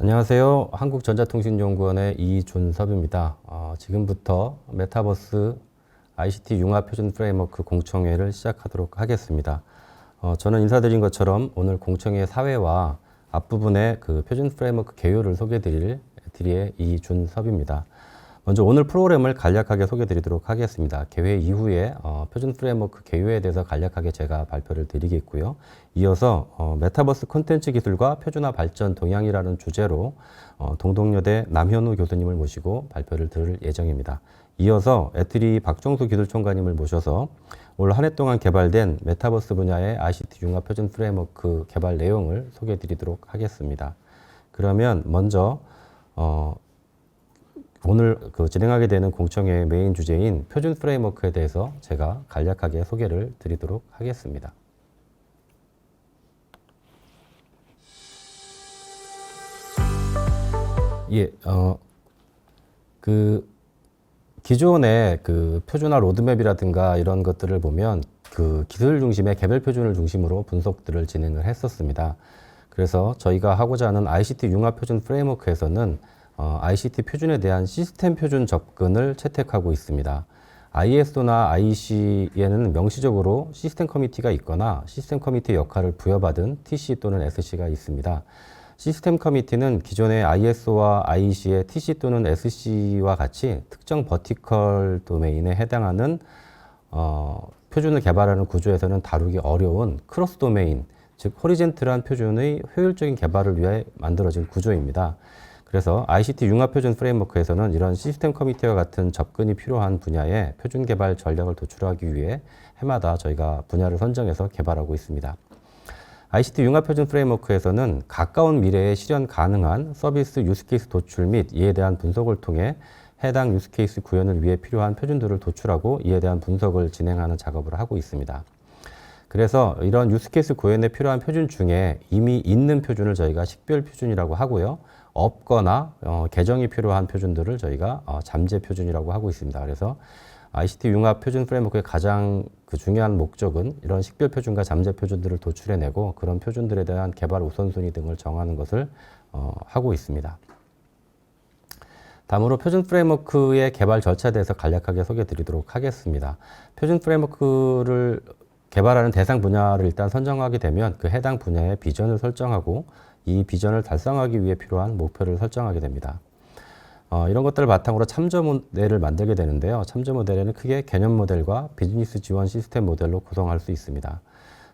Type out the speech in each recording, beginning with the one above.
안녕하세요. 한국전자통신연구원의 이준섭입니다. 지금부터 메타버스 ICT 융합 표준 프레임워크 공청회를 시작하도록 하겠습니다. 저는 인사드린 것처럼 오늘 공청회 사회와 앞부분의 그 표준 프레임워크 개요를 소개드릴 이준섭입니다. 먼저 오늘 프로그램을 간략하게 소개드리도록 하겠습니다. 개회 이후에 표준 프레임워크 개요에 대해서 간략하게 제가 발표를 드리겠고요. 이어서 메타버스 콘텐츠 기술과 표준화 발전 동향이라는 주제로 동덕여대 남현우 교수님을 모시고 발표를 들을 예정입니다. 이어서 애트리 박정수 기술총괄님을 모셔서 올 한 해 동안 개발된 메타버스 분야의 ICT 융합 표준 프레임워크 개발 내용을 소개해드리도록 하겠습니다. 그러면 먼저 오늘 진행하게 되는 공청회의 메인 주제인 표준 프레임워크에 대해서 제가 간략하게 소개를 드리도록 하겠습니다. 기존의 표준화 로드맵이라든가 이런 것들을 보면 기술 중심의 개별 표준을 중심으로 분석들을 진행을 했었습니다. 그래서 저희가 하고자 하는 ICT 융합 표준 프레임워크에서는 ICT 표준에 대한 시스템 표준 접근을 채택하고 있습니다. ISO나 IEC에는 명시적으로 시스템 커미티가 있거나 시스템 커미티 역할을 부여받은 TC 또는 SC가 있습니다. 시스템 커미티는 기존의 ISO와 IEC의 TC 또는 SC와 같이 특정 버티컬 도메인에 해당하는 표준을 개발하는 구조에서는 다루기 어려운 크로스 도메인, 즉 호리젠틀한 표준의 효율적인 개발을 위해 만들어진 구조입니다. 그래서 ICT 융합 표준 프레임워크에서는 이런 시스템 커미티와 같은 접근이 필요한 분야의 표준 개발 전략을 도출하기 위해 해마다 저희가 분야를 선정해서 개발하고 있습니다. ICT 융합 표준 프레임워크에서는 가까운 미래에 실현 가능한 서비스 유스케이스 도출 및 이에 대한 분석을 통해 해당 유스케이스 구현을 위해 필요한 표준들을 도출하고 이에 대한 분석을 진행하는 작업을 하고 있습니다. 그래서 이런 유스케이스 구현에 필요한 표준 중에 이미 있는 표준을 저희가 식별 표준이라고 하고요. 없거나 개정이 필요한 표준들을 저희가 잠재 표준이라고 하고 있습니다. 그래서 ICT 융합 표준 프레임워크의 가장 중요한 목적은 이런 식별 표준과 잠재 표준들을 도출해내고 그런 표준들에 대한 개발 우선순위 등을 정하는 것을 하고 있습니다. 다음으로 표준 프레임워크의 개발 절차에 대해서 간략하게 소개해드리도록 하겠습니다. 표준 프레임워크를 개발하는 대상 분야를 일단 선정하게 되면 그 해당 분야의 비전을 설정하고 이 비전을 달성하기 위해 필요한 목표를 설정하게 됩니다. 이런 것들을 바탕으로 참조 모델을 만들게 되는데요. 참조 모델에는 크게 개념 모델과 비즈니스 지원 시스템 모델로 구성할 수 있습니다.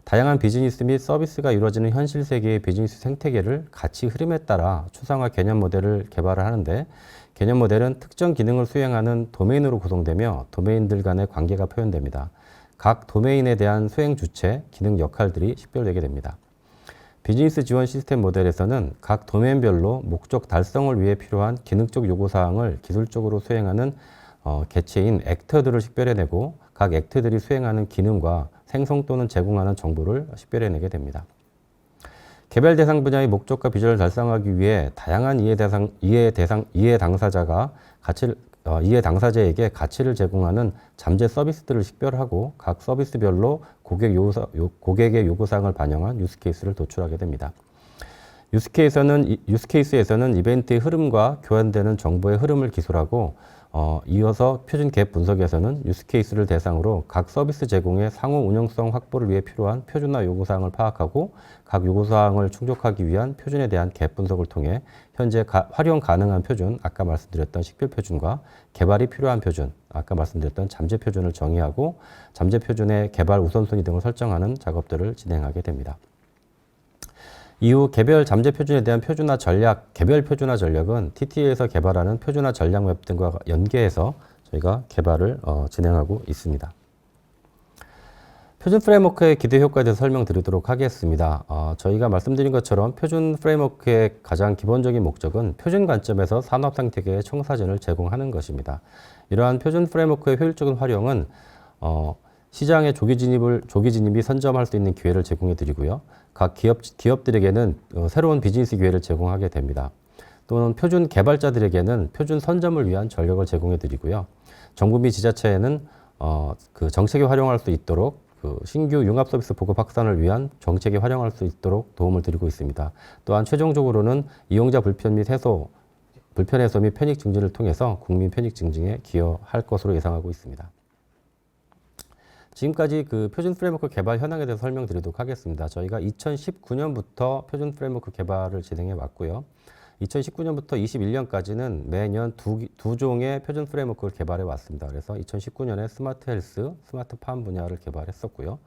다양한 비즈니스 및 서비스가 이루어지는 현실 세계의 비즈니스 생태계를 가치 흐름에 따라 추상화 개념 모델을 개발을 하는데 개념 모델은 특정 기능을 수행하는 도메인으로 구성되며 도메인들 간의 관계가 표현됩니다. 각 도메인에 대한 수행 주체, 기능 역할들이 식별되게 됩니다. 비즈니스 지원 시스템 모델에서는 각 도메인별로 목적 달성을 위해 필요한 기능적 요구사항을 기술적으로 수행하는 개체인 액터들을 식별해내고 각 액터들이 수행하는 기능과 생성 또는 제공하는 정보를 식별해내게 됩니다. 개별 대상 분야의 목적과 비전을 달성하기 위해 다양한 이해 당사자에게 가치를 제공하는 잠재 서비스들을 식별하고 각 서비스별로 고객의 요구사항을 반영한 유스케이스를 도출하게 됩니다. 유스케이스에서는 이벤트의 흐름과 교환되는 정보의 흐름을 기술하고 이어서 표준 갭 분석에서는 유스케이스를 대상으로 각 서비스 제공의 상호 운영성 확보를 위해 필요한 표준화 요구사항을 파악하고 각 요구사항을 충족하기 위한 표준에 대한 갭 분석을 통해 현재 활용 가능한 표준, 아까 말씀드렸던 식별 표준과 개발이 필요한 표준, 아까 말씀드렸던 잠재 표준을 정의하고 잠재 표준의 개발 우선순위 등을 설정하는 작업들을 진행하게 됩니다. 이후 개별 잠재 표준에 대한 표준화 전략, 개별 표준화 전략은 TT에서 개발하는 표준화 전략 웹 등과 연계해서 저희가 개발을 진행하고 있습니다. 표준 프레임워크의 기대 효과에 대해서 설명드리도록 하겠습니다. 저희가 말씀드린 것처럼 표준 프레임워크의 가장 기본적인 목적은 표준 관점에서 산업 생태계의 총사진을 제공하는 것입니다. 이러한 표준 프레임워크의 효율적인 활용은 시장의 조기 진입이 선점할 수 있는 기회를 제공해 드리고요. 각 기업들에게는 새로운 비즈니스 기회를 제공하게 됩니다. 또는 표준 개발자들에게는 표준 선점을 위한 전력을 제공해 드리고요. 정부 및 지자체에는 정책에 활용할 수 있도록 그 신규 융합 서비스 보급 확산을 위한 정책에 활용할 수 있도록 도움을 드리고 있습니다. 또한 최종적으로는 이용자 불편 해소 및 편익 증진을 통해서 국민 편익 증진에 기여할 것으로 예상하고 있습니다. 지금까지 그 표준 프레임워크 개발 현황에 대해서 설명드리도록 하겠습니다. 저희가 2019년부터 표준 프레임워크 개발을 진행해 왔고요. 2019년부터 21년까지는 매년 두 종의 표준 프레임워크를 개발해 왔습니다. 그래서 2019년에 스마트 헬스, 스마트 팜 분야를 개발했었고요.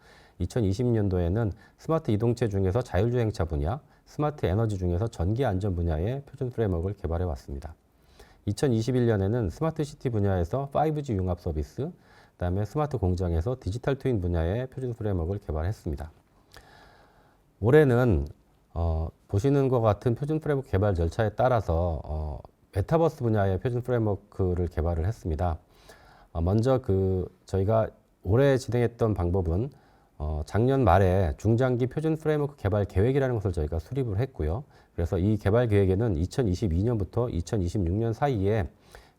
2020년도에는 스마트 이동체 중에서 자율주행차 분야, 스마트 에너지 중에서 전기 안전 분야의 표준 프레임워크를 개발해 왔습니다. 2021년에는 스마트 시티 분야에서 5G 융합 서비스, 그다음에 스마트 공장에서 디지털 트윈 분야의 표준 프레임워크를 개발했습니다. 올해는 보시는 것 같은 표준 프레임워크 개발 절차에 따라서 메타버스 분야의 표준 프레임워크를 개발을 했습니다. 먼저 저희가 올해 진행했던 방법은 작년 말에 중장기 표준 프레임워크 개발 계획이라는 것을 저희가 수립을 했고요. 그래서 이 개발 계획에는 2022년부터 2026년 사이에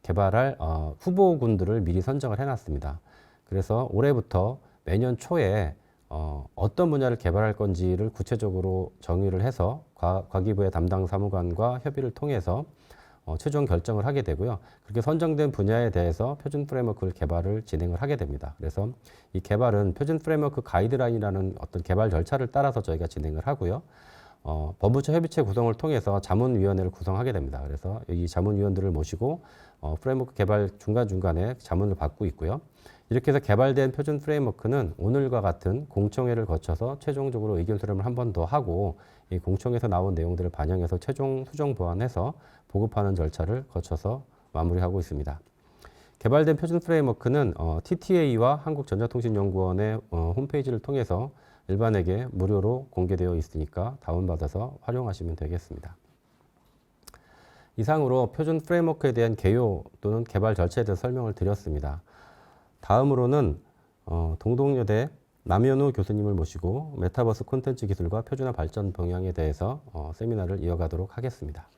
개발할 후보군들을 미리 선정을 해놨습니다. 그래서 올해부터 매년 초에 어떤 분야를 개발할 건지를 구체적으로 정의를 해서 과기부의 담당 사무관과 협의를 통해서 최종 결정을 하게 되고요. 그렇게 선정된 분야에 대해서 표준 프레임워크 개발을 진행을 하게 됩니다. 그래서 이 개발은 표준 프레임워크 가이드라인이라는 어떤 개발 절차를 따라서 저희가 진행을 하고요. 법무처 협의체 구성을 통해서 자문위원회를 구성하게 됩니다. 그래서 이 자문위원들을 모시고 프레임워크 개발 중간중간에 자문을 받고 있고요. 이렇게 해서 개발된 표준 프레임워크는 오늘과 같은 공청회를 거쳐서 최종적으로 의견 수렴을 한 번 더 하고 이 공청회에서 나온 내용들을 반영해서 최종 수정 보완해서 보급하는 절차를 거쳐서 마무리하고 있습니다. 개발된 표준 프레임워크는 TTA와 한국전자통신연구원의 홈페이지를 통해서 일반에게 무료로 공개되어 있으니까 다운받아서 활용하시면 되겠습니다. 이상으로 표준 프레임워크에 대한 개요 또는 개발 절차에 대해서 설명을 드렸습니다. 다음으로는 동덕여대 남현우 교수님을 모시고 메타버스 콘텐츠 기술과 표준화 발전 방향에 대해서 세미나를 이어가도록 하겠습니다.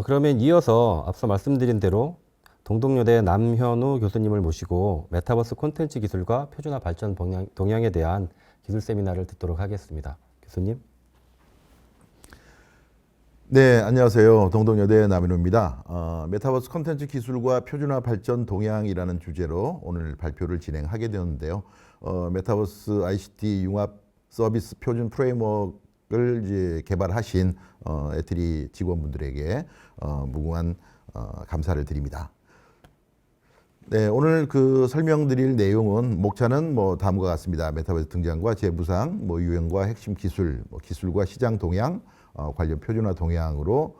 그러면 이어서 앞서 말씀드린 대로 동덕여대 남현우 교수님을 모시고 메타버스 콘텐츠 기술과 표준화 발전 동향에 대한 기술 세미나를 듣도록 하겠습니다. 교수님. 네, 안녕하세요. 동덕여대 남현우입니다. 메타버스 콘텐츠 기술과 표준화 발전 동향이라는 주제로 오늘 발표를 진행하게 되었는데요. 메타버스 ICT 융합 서비스 표준 프레임워크를 이제 개발하신 에트리 직원분들에게 무궁한 감사를 드립니다. 네, 오늘 설명드릴 내용은 목차는 다음과 같습니다. 메타버스 등장과 재부상, 유형과 핵심 기술, 기술과 시장 동향, 관련 표준화 동향으로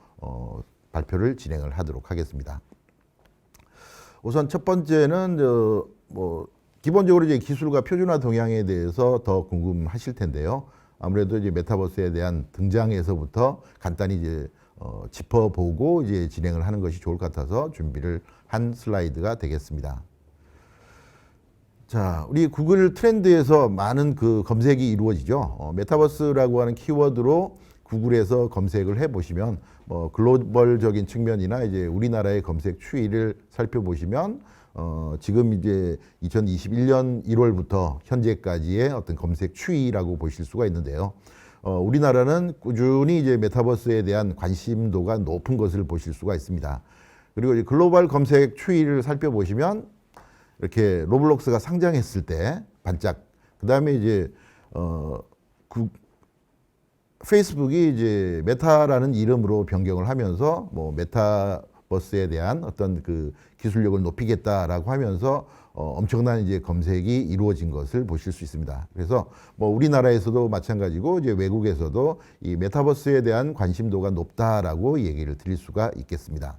발표를 진행을 하도록 하겠습니다. 우선 첫 번째는 기본적으로 이제 기술과 표준화 동향에 대해서 더 궁금하실 텐데요. 아무래도 이제 메타버스에 대한 등장에서부터 간단히 이제 짚어보고 이제 진행을 하는 것이 좋을 것 같아서 준비를 한 슬라이드가 되겠습니다. 자, 우리 구글 트렌드에서 많은 그 검색이 이루어지죠. 메타버스라고 하는 키워드로 구글에서 검색을 해보시면 글로벌적인 측면이나 이제 우리나라의 검색 추이를 살펴보시면 지금 이제 2021년 1월부터 현재까지의 어떤 검색 추이라고 보실 수가 있는데요. 우리나라는 꾸준히 이제 메타버스에 대한 관심도가 높은 것을 보실 수가 있습니다. 그리고 이제 글로벌 검색 추이를 살펴보시면 이렇게 로블록스가 상장했을 때 반짝. 그다음에 이제 페이스북이 이제 메타라는 이름으로 변경을 하면서 메타버스에 대한 어떤 그 기술력을 높이겠다라고 하면서 엄청난 이제 검색이 이루어진 것을 보실 수 있습니다. 그래서 우리나라에서도 마찬가지고 이제 외국에서도 이 메타버스에 대한 관심도가 높다라고 얘기를 드릴 수가 있겠습니다.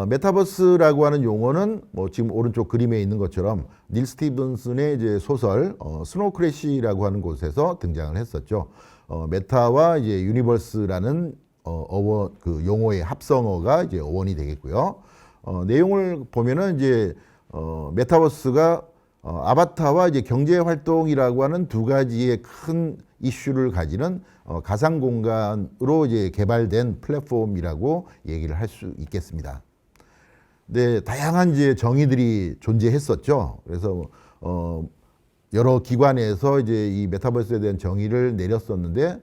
메타버스라고 하는 용어는 지금 오른쪽 그림에 있는 것처럼 닐 스티븐슨의 이제 소설 스노우 크래시라고 하는 곳에서 등장을 했었죠. 메타와 이제 유니버스라는 그 용어의 합성어가 이제 어원이 되겠고요. 내용을 보면은 이제 메타버스가 아바타와 이제 경제 활동이라고 하는 두 가지의 큰 이슈를 가지는 가상 공간으로 이제 개발된 플랫폼이라고 얘기를 할 수 있겠습니다. 네, 다양한 이제 정의들이 존재했었죠. 그래서 여러 기관에서 이제 이 메타버스에 대한 정의를 내렸었는데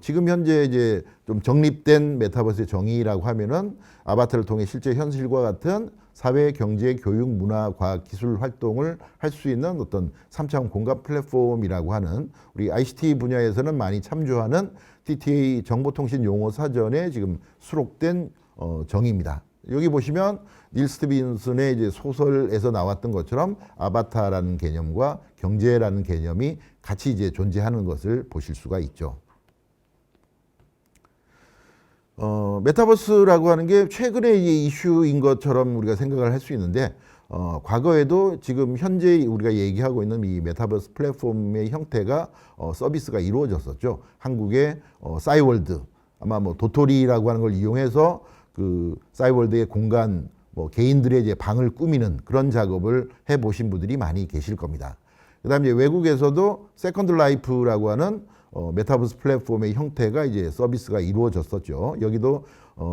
지금 현재 이제 좀 정립된 메타버스의 정의라고 하면은 아바타를 통해 실제 현실과 같은 사회, 경제, 교육, 문화, 과학, 기술 활동을 할 수 있는 어떤 3차원 공간 플랫폼이라고 하는 우리 ICT 분야에서는 많이 참조하는 TTA 정보통신 용어 사전에 지금 수록된 정의입니다. 여기 보시면 닐 스티븐슨의 이제 소설에서 나왔던 것처럼 아바타라는 개념과 경제라는 개념이 같이 이제 존재하는 것을 보실 수가 있죠. 메타버스라고 하는 게 최근에 이제 이슈인 것처럼 우리가 생각을 할 수 있는데 과거에도 지금 현재 우리가 얘기하고 있는 이 메타버스 플랫폼의 형태가 서비스가 이루어졌었죠. 한국의 싸이월드 아마 도토리라고 하는 걸 이용해서 그 싸이월드의 공간 개인들의 이제 방을 꾸미는 그런 작업을 해 보신 분들이 많이 계실 겁니다. 그다음에 외국에서도 세컨드 라이프라고 하는 메타버스 플랫폼의 형태가 이제 서비스가 이루어졌었죠. 여기도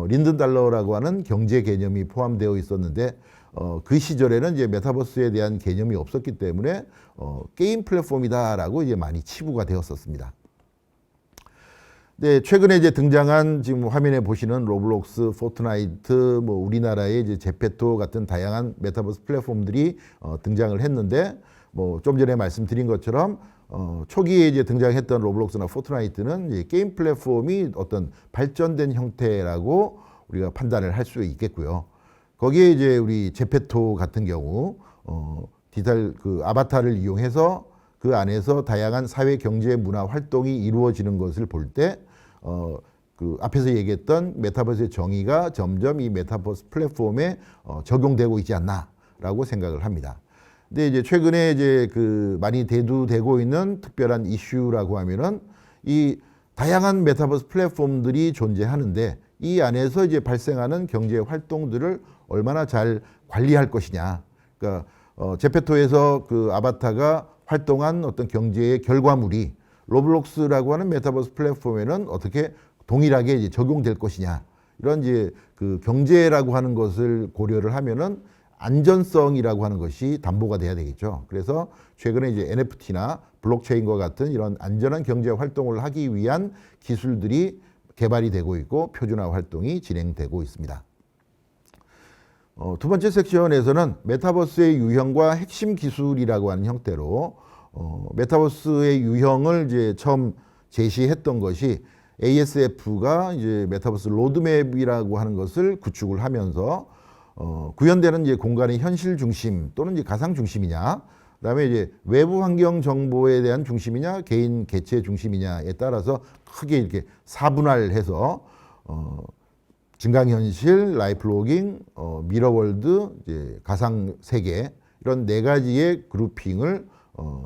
린든 달러라고 하는 경제 개념이 포함되어 있었는데 그 시절에는 이제 메타버스에 대한 개념이 없었기 때문에 게임 플랫폼이다라고 이제 많이 치부가 되었었습니다. 네, 최근에 이제 등장한 지금 화면에 보시는 로블록스, 포트나이트, 우리나라의 이제 제페토 같은 다양한 메타버스 플랫폼들이 등장을 했는데 좀 전에 말씀드린 것처럼 초기에 이제 등장했던 로블록스나 포트나이트는 이제 게임 플랫폼이 어떤 발전된 형태라고 우리가 판단을 할 수 있겠고요. 거기에 이제 우리 제페토 같은 경우 디지털 그 아바타를 이용해서 그 안에서 다양한 사회, 경제, 문화 활동이 이루어지는 것을 볼 때 그 앞에서 얘기했던 메타버스의 정의가 점점 이 메타버스 플랫폼에 적용되고 있지 않나라고 생각을 합니다. 근데 이제 최근에 이제 그 많이 대두되고 있는 특별한 이슈라고 하면은 이 다양한 메타버스 플랫폼들이 존재하는데 이 안에서 이제 발생하는 경제 활동들을 얼마나 잘 관리할 것이냐. 그러니까 제페토에서 그 아바타가 활동한 어떤 경제의 결과물이 로블록스라고 하는 메타버스 플랫폼에는 어떻게 동일하게 이제 적용될 것이냐. 이런 이제 그 경제라고 하는 것을 고려를 하면은 안전성이라고 하는 것이 담보가 돼야 되겠죠. 그래서 최근에 이제 NFT나 블록체인과 같은 이런 안전한 경제 활동을 하기 위한 기술들이 개발이 되고 있고 표준화 활동이 진행되고 있습니다. 두 번째 섹션에서는 메타버스의 유형과 핵심 기술이라고 하는 형태로 메타버스의 유형을 이제 처음 제시했던 것이 ASF가 이제 메타버스 로드맵이라고 하는 것을 구축을 하면서 구현되는 이제 공간의 현실 중심 또는 이제 가상 중심이냐, 그다음에 이제 외부 환경 정보에 대한 중심이냐, 개인 개체 중심이냐에 따라서 크게 이렇게 사분할해서 증강현실, 라이프 로깅, 미러월드, 이제 가상 세계 이런 네 가지의 그룹핑을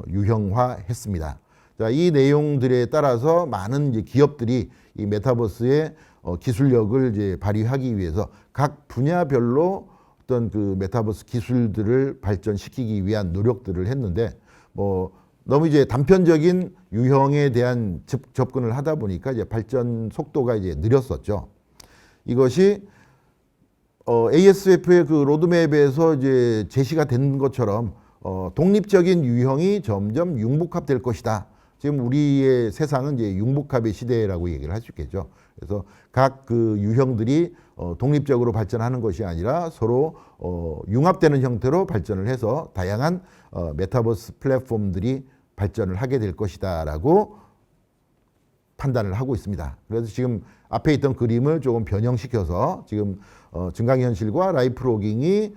유형화했습니다. 자, 이 내용들에 따라서 많은 이제 기업들이 이 메타버스의 기술력을 이제 발휘하기 위해서 각 분야별로 어떤 그 메타버스 기술들을 발전시키기 위한 노력들을 했는데 뭐 너무 이제 단편적인 유형에 대한 접근을 하다 보니까 이제 발전 속도가 이제 느렸었죠. 이것이 ASF의 그 로드맵에서 이제 제시가 된 것처럼 독립적인 유형이 점점 융복합될 것이다. 지금 우리의 세상은 이제 융복합의 시대라고 얘기를 할 수 있겠죠. 그래서 각 그 유형들이 독립적으로 발전하는 것이 아니라 서로 융합되는 형태로 발전을 해서 다양한 메타버스 플랫폼들이 발전을 하게 될 것이다라고 판단을 하고 있습니다. 그래서 지금 앞에 있던 그림을 조금 변형시켜서 지금 증강현실과 라이프로깅이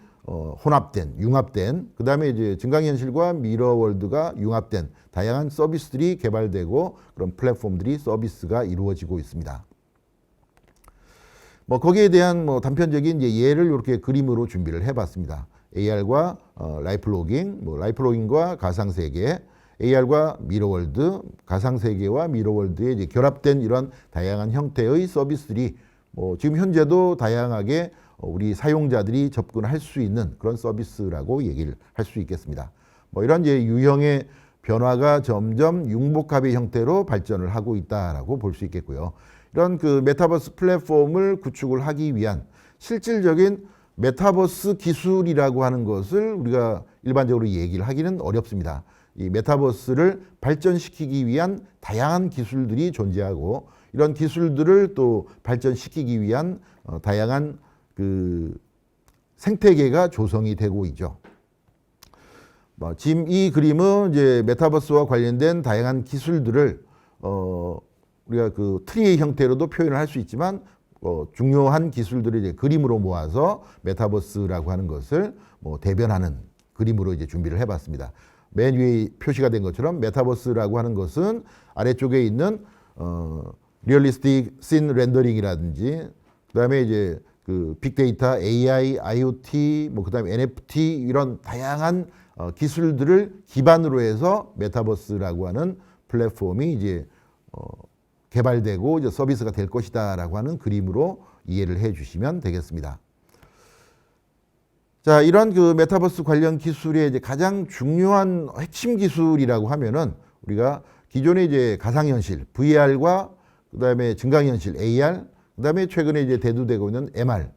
혼합된, 융합된, 그 다음에 이제 증강현실과 미러월드가 융합된 다양한 서비스들이 개발되고 그런 플랫폼들이 서비스가 이루어지고 있습니다. 뭐 거기에 대한 뭐 단편적인 이제 예를 이렇게 그림으로 준비를 해봤습니다. AR과 라이프로깅, 뭐 라이프로깅과 가상세계, AR과 미러월드, 가상세계와 미러월드의 이제 결합된 이런 다양한 형태의 서비스들이 뭐 지금 현재도 다양하게 우리 사용자들이 접근할 수 있는 그런 서비스라고 얘기를 할 수 있겠습니다. 뭐 이런 이제 유형의 변화가 점점 융복합의 형태로 발전을 하고 있다라고 볼 수 있겠고요. 이런 그 메타버스 플랫폼을 구축을 하기 위한 실질적인 메타버스 기술이라고 하는 것을 우리가 일반적으로 얘기를 하기는 어렵습니다. 이 메타버스를 발전시키기 위한 다양한 기술들이 존재하고 이런 기술들을 또 발전시키기 위한 다양한 그 생태계가 조성이 되고 있죠. 지금 이 그림은 이제 메타버스와 관련된 다양한 기술들을 우리가 그 트리의 형태로도 표현을 할 수 있지만 중요한 기술들을 이제 그림으로 모아서 메타버스라고 하는 것을 뭐 대변하는 그림으로 이제 준비를 해봤습니다. 맨 위에 표시가 된 것처럼 메타버스라고 하는 것은 아래쪽에 있는 리얼리스틱 씬 렌더링이라든지 그다음에 이제 그 빅데이터, AI, IoT, 뭐 그다음에 NFT 이런 다양한 기술들을 기반으로 해서 메타버스라고 하는 플랫폼이 이제 개발되고 이제 서비스가 될 것이다라고 하는 그림으로 이해를 해주시면 되겠습니다. 자, 이런 그 메타버스 관련 기술의 이제 가장 중요한 핵심 기술이라고 하면은 우리가 기존의 이제 가상현실, VR과 그다음에 증강현실, AR, 그다음에 최근에 이제 대두되고 있는 MR,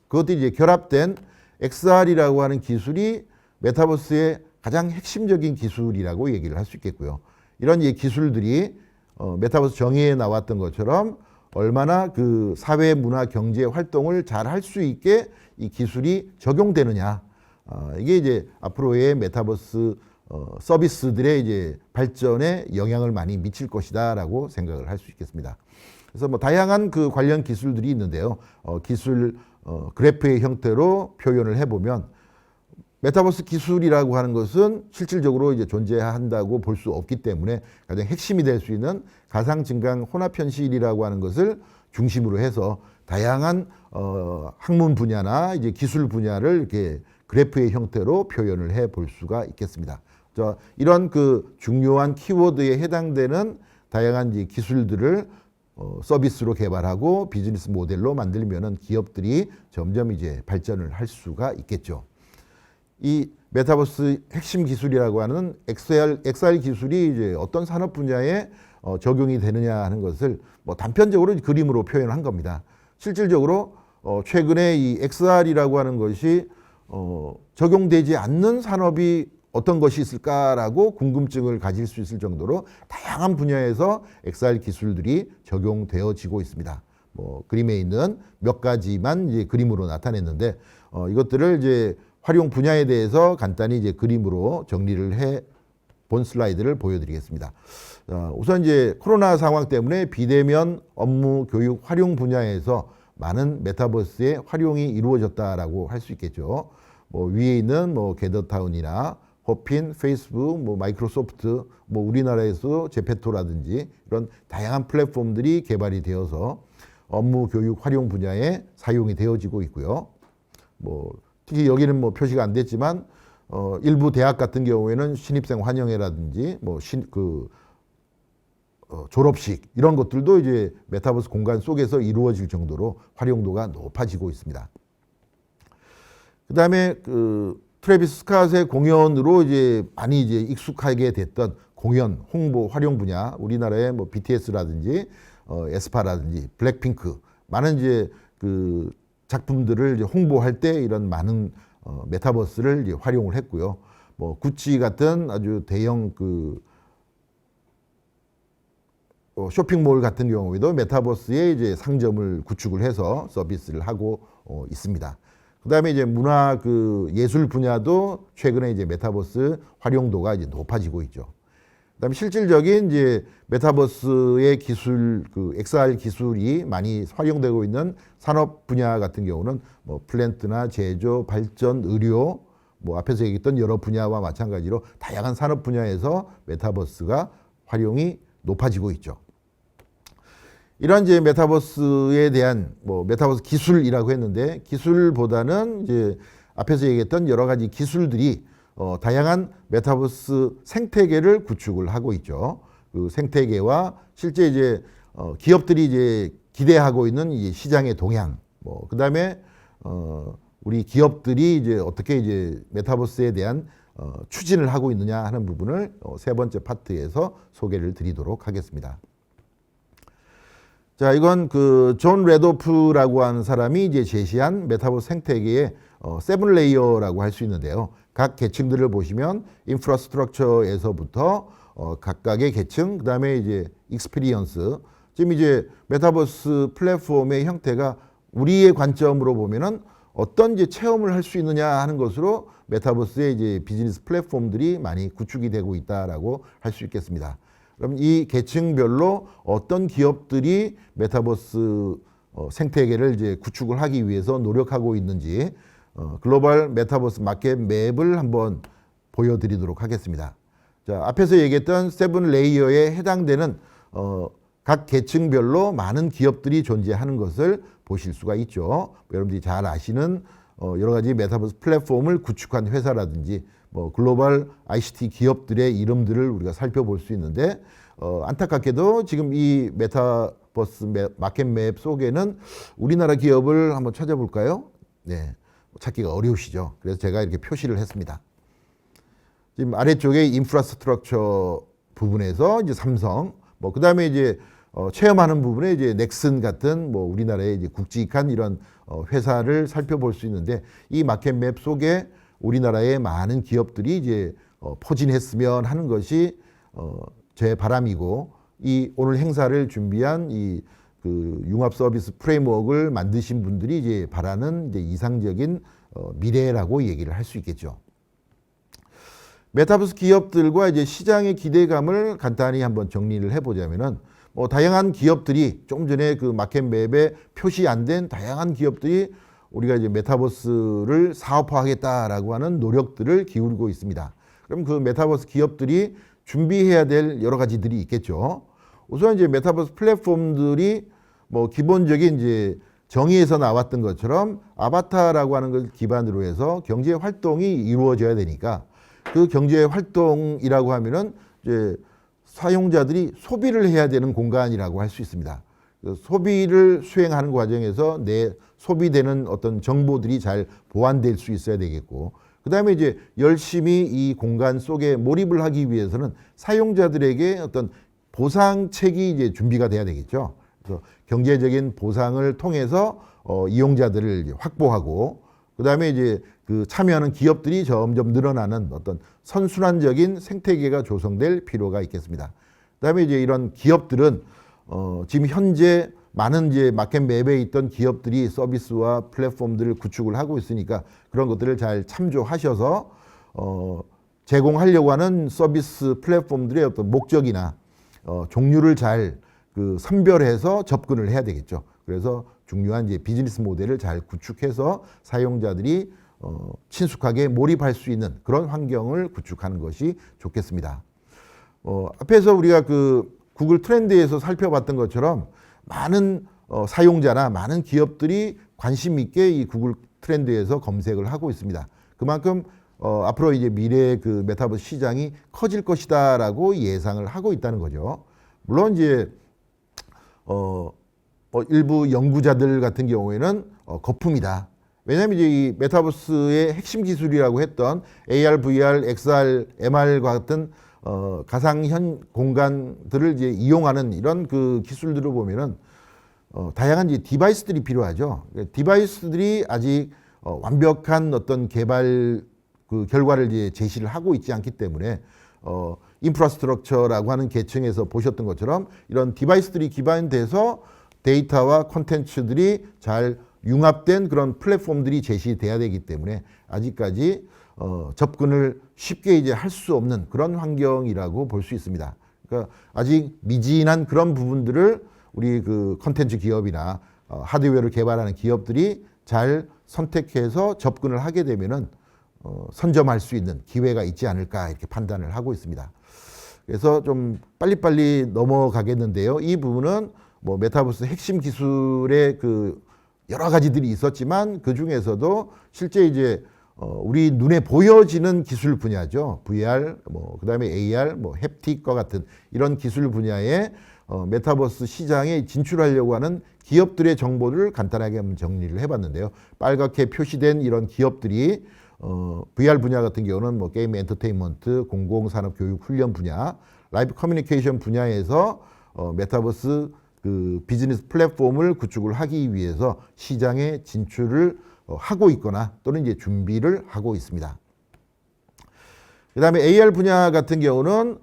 그것들이 이제 결합된 XR이라고 하는 기술이 메타버스의 가장 핵심적인 기술이라고 얘기를 할 수 있겠고요. 이런 이제 기술들이 메타버스 정의에 나왔던 것처럼 얼마나 그 사회, 문화, 경제 활동을 잘 할 수 있게 이 기술이 적용되느냐. 이게 이제 앞으로의 메타버스 서비스들의 이제 발전에 영향을 많이 미칠 것이다라고 생각을 할 수 있겠습니다. 그래서 뭐 다양한 그 관련 기술들이 있는데요. 기술 그래프의 형태로 표현을 해보면 메타버스 기술이라고 하는 것은 실질적으로 이제 존재한다고 볼 수 없기 때문에 가장 핵심이 될 수 있는 가상 증강 혼합 현실이라고 하는 것을 중심으로 해서 다양한 학문 분야나 이제 기술 분야를 이렇게 그래프의 형태로 표현을 해 볼 수가 있겠습니다. 이런 그 중요한 키워드에 해당되는 다양한 이제 기술들을 서비스로 개발하고 비즈니스 모델로 만들면은 기업들이 점점 이제 발전을 할 수가 있겠죠. 이 메타버스 핵심 기술이라고 하는 XR 기술이 이제 어떤 산업 분야에 적용이 되느냐 하는 것을 뭐 단편적으로 그림으로 표현한 겁니다. 실질적으로 최근에 이 XR이라고 하는 것이 적용되지 않는 산업이 어떤 것이 있을까라고 궁금증을 가질 수 있을 정도로 다양한 분야에서 XR 기술들이 적용되어지고 있습니다. 뭐 그림에 있는 몇 가지만 이제 그림으로 나타냈는데 이것들을 이제 활용 분야에 대해서 간단히 이제 그림으로 정리를 해 본 슬라이드를 보여드리겠습니다. 우선 이제 코로나 상황 때문에 비대면 업무 교육 활용 분야에서 많은 메타버스의 활용이 이루어졌다라고 할 수 있겠죠. 뭐 위에 있는 뭐 게더타운이나 호핀, 페이스북, 뭐 마이크로소프트, 뭐 우리나라에서 제페토라든지 이런 다양한 플랫폼들이 개발이 되어서 업무 교육 활용 분야에 사용이 되어지고 있고요. 뭐 특히 여기는 뭐 표시가 안 됐지만 일부 대학 같은 경우에는 신입생 환영회라든지 뭐 졸업식 이런 것들도 이제 메타버스 공간 속에서 이루어질 정도로 활용도가 높아지고 있습니다. 그다음에 그 트래비스 스캇의 공연으로 이제 많이 이제 익숙하게 됐던 공연, 홍보, 활용 분야, 우리나라의 뭐 BTS라든지 에스파라든지 블랙핑크 많은 이제 그 작품들을 이제 홍보할 때 이런 많은 메타버스를 이제 활용을 했고요. 뭐 구찌 같은 아주 대형 그 쇼핑몰 같은 경우에도 메타버스에 이제 상점을 구축을 해서 서비스를 하고 있습니다. 그다음에 이제 문화 그 예술 분야도 최근에 이제 메타버스 활용도가 이제 높아지고 있죠. 그다음에 실질적인 이제 메타버스의 기술 그 XR 기술이 많이 활용되고 있는 산업 분야 같은 경우는 뭐 플랜트나 제조, 발전, 의료 뭐 앞에서 얘기했던 여러 분야와 마찬가지로 다양한 산업 분야에서 메타버스가 활용이 높아지고 있죠. 이런 이제 메타버스에 대한 뭐 메타버스 기술이라고 했는데 기술보다는 이제 앞에서 얘기했던 여러 가지 기술들이 다양한 메타버스 생태계를 구축을 하고 있죠. 그 생태계와 실제 이제 기업들이 이제 기대하고 있는 이 시장의 동향, 뭐 그다음에 우리 기업들이 이제 어떻게 이제 메타버스에 대한 추진을 하고 있느냐 하는 부분을 세 번째 파트에서 소개를 드리도록 하겠습니다. 자, 이건 그 존 레도프라고 하는 사람이 이제 제시한 메타버스 생태계의 세븐 레이어라고 할 수 있는데요. 각 계층들을 보시면 인프라스트럭처에서부터 각각의 계층, 그다음에 이제 익스피리언스. 지금 이제 메타버스 플랫폼의 형태가 우리의 관점으로 보면은 어떤 이제 체험을 할 수 있느냐 하는 것으로 메타버스의 이제 비즈니스 플랫폼들이 많이 구축이 되고 있다라고 할 수 있겠습니다. 그럼 이 계층별로 어떤 기업들이 메타버스 생태계를 이제 구축을 하기 위해서 노력하고 있는지 글로벌 메타버스 마켓 맵을 한번 보여드리도록 하겠습니다. 자, 앞에서 얘기했던 세븐 레이어에 해당되는 각 계층별로 많은 기업들이 존재하는 것을 보실 수가 있죠. 여러분들이 잘 아시는 여러 가지 메타버스 플랫폼을 구축한 회사라든지 뭐 글로벌 ICT 기업들의 이름들을 우리가 살펴볼 수 있는데 안타깝게도 지금 이 메타버스 마켓 맵 속에는 우리나라 기업을 한번 찾아볼까요? 네, 찾기가 어려우시죠. 그래서 제가 이렇게 표시를 했습니다. 지금 아래쪽에 인프라스트럭처 부분에서 이제 삼성, 뭐 그다음에 이제 체험하는 부분에 이제 넥슨 같은 뭐 우리나라의 이제 굵직한 이런 회사를 살펴볼 수 있는데 이 마켓 맵 속에 우리나라의 많은 기업들이 이제 포진했으면 하는 것이 제 바람이고 이 오늘 행사를 준비한 이 그 융합 서비스 프레임워크를 만드신 분들이 이제 바라는 이제 이상적인 미래라고 얘기를 할 수 있겠죠. 메타버스 기업들과 이제 시장의 기대감을 간단히 한번 정리를 해보자면은 뭐 다양한 기업들이 조금 전에 그 마켓 맵에 표시 안 된 다양한 기업들이 우리가 이제 메타버스를 사업화하겠다라고 하는 노력들을 기울이고 있습니다. 그럼 그 메타버스 기업들이 준비해야 될 여러 가지들이 있겠죠. 우선 이제 메타버스 플랫폼들이 뭐 기본적인 이제 정의에서 나왔던 것처럼 아바타라고 하는 걸 기반으로 해서 경제 활동이 이루어져야 되니까 그 경제 활동이라고 하면은 이제 사용자들이 소비를 해야 되는 공간이라고 할 수 있습니다. 소비를 수행하는 과정에서 내 소비되는 어떤 정보들이 잘 보완될 수 있어야 되겠고, 그 다음에 이제 열심히 이 공간 속에 몰입을 하기 위해서는 사용자들에게 어떤 보상책이 이제 준비가 돼야 되겠죠. 그래서 경제적인 보상을 통해서 이용자들을 이제 확보하고, 그 다음에 이제 그 참여하는 기업들이 점점 늘어나는 어떤 선순환적인 생태계가 조성될 필요가 있겠습니다. 그 다음에 이제 이런 기업들은 지금 현재 많은 이제 마켓 맵에 있던 기업들이 서비스와 플랫폼들을 구축을 하고 있으니까 그런 것들을 잘 참조하셔서 제공하려고 하는 서비스 플랫폼들의 어떤 목적이나 종류를 잘 그 선별해서 접근을 해야 되겠죠. 그래서 중요한 이제 비즈니스 모델을 잘 구축해서 사용자들이 친숙하게 몰입할 수 있는 그런 환경을 구축하는 것이 좋겠습니다. 앞에서 우리가 그 구글 트렌드에서 살펴봤던 것처럼 많은 사용자나 많은 기업들이 관심 있게 이 구글 트렌드에서 검색을 하고 있습니다. 그만큼 앞으로 이제 미래의 그 메타버스 시장이 커질 것이다라고 예상을 하고 있다는 거죠. 물론 이제 일부 연구자들 같은 경우에는 거품이다. 왜냐하면 이제 이 메타버스의 핵심 기술이라고 했던 AR, VR, XR, MR과 같은 가상현 공간들을 이제 이용하는 이런 그 기술들을 보면은 다양한 이제 디바이스들이 필요하죠. 디바이스들이 아직 완벽한 어떤 개발 그 결과를 이제 제시를 하고 있지 않기 때문에 인프라스트럭처라고 하는 계층에서 보셨던 것처럼 이런 디바이스들이 기반돼서 데이터와 콘텐츠들이 잘 융합된 그런 플랫폼들이 제시돼야 되기 때문에 아직까지 접근을 쉽게 이제 할 수 없는 그런 환경이라고 볼 수 있습니다. 그러니까 아직 미진한 그런 부분들을 우리 그 콘텐츠 기업이나 하드웨어를 개발하는 기업들이 잘 선택해서 접근을 하게 되면은 선점할 수 있는 기회가 있지 않을까 이렇게 판단을 하고 있습니다. 그래서 좀 빨리빨리 넘어가겠는데요. 이 부분은 뭐 메타버스 핵심 기술의 그 여러 가지들이 있었지만 그 중에서도 실제 이제 우리 눈에 보여지는 기술 분야죠. VR, 뭐 그다음에 AR, 뭐 햅틱과 같은 이런 기술 분야에 메타버스 시장에 진출하려고 하는 기업들의 정보를 간단하게 한번 정리를 해봤는데요. 빨갛게 표시된 이런 기업들이 VR 분야 같은 경우는 뭐 게임 엔터테인먼트, 공공산업 교육 훈련 분야, 라이브 커뮤니케이션 분야에서 메타버스 그 비즈니스 플랫폼을 구축을 하기 위해서 시장에 진출을 하고 있거나 또는 이제 준비를 하고 있습니다. 그다음에 AR 분야 같은 경우는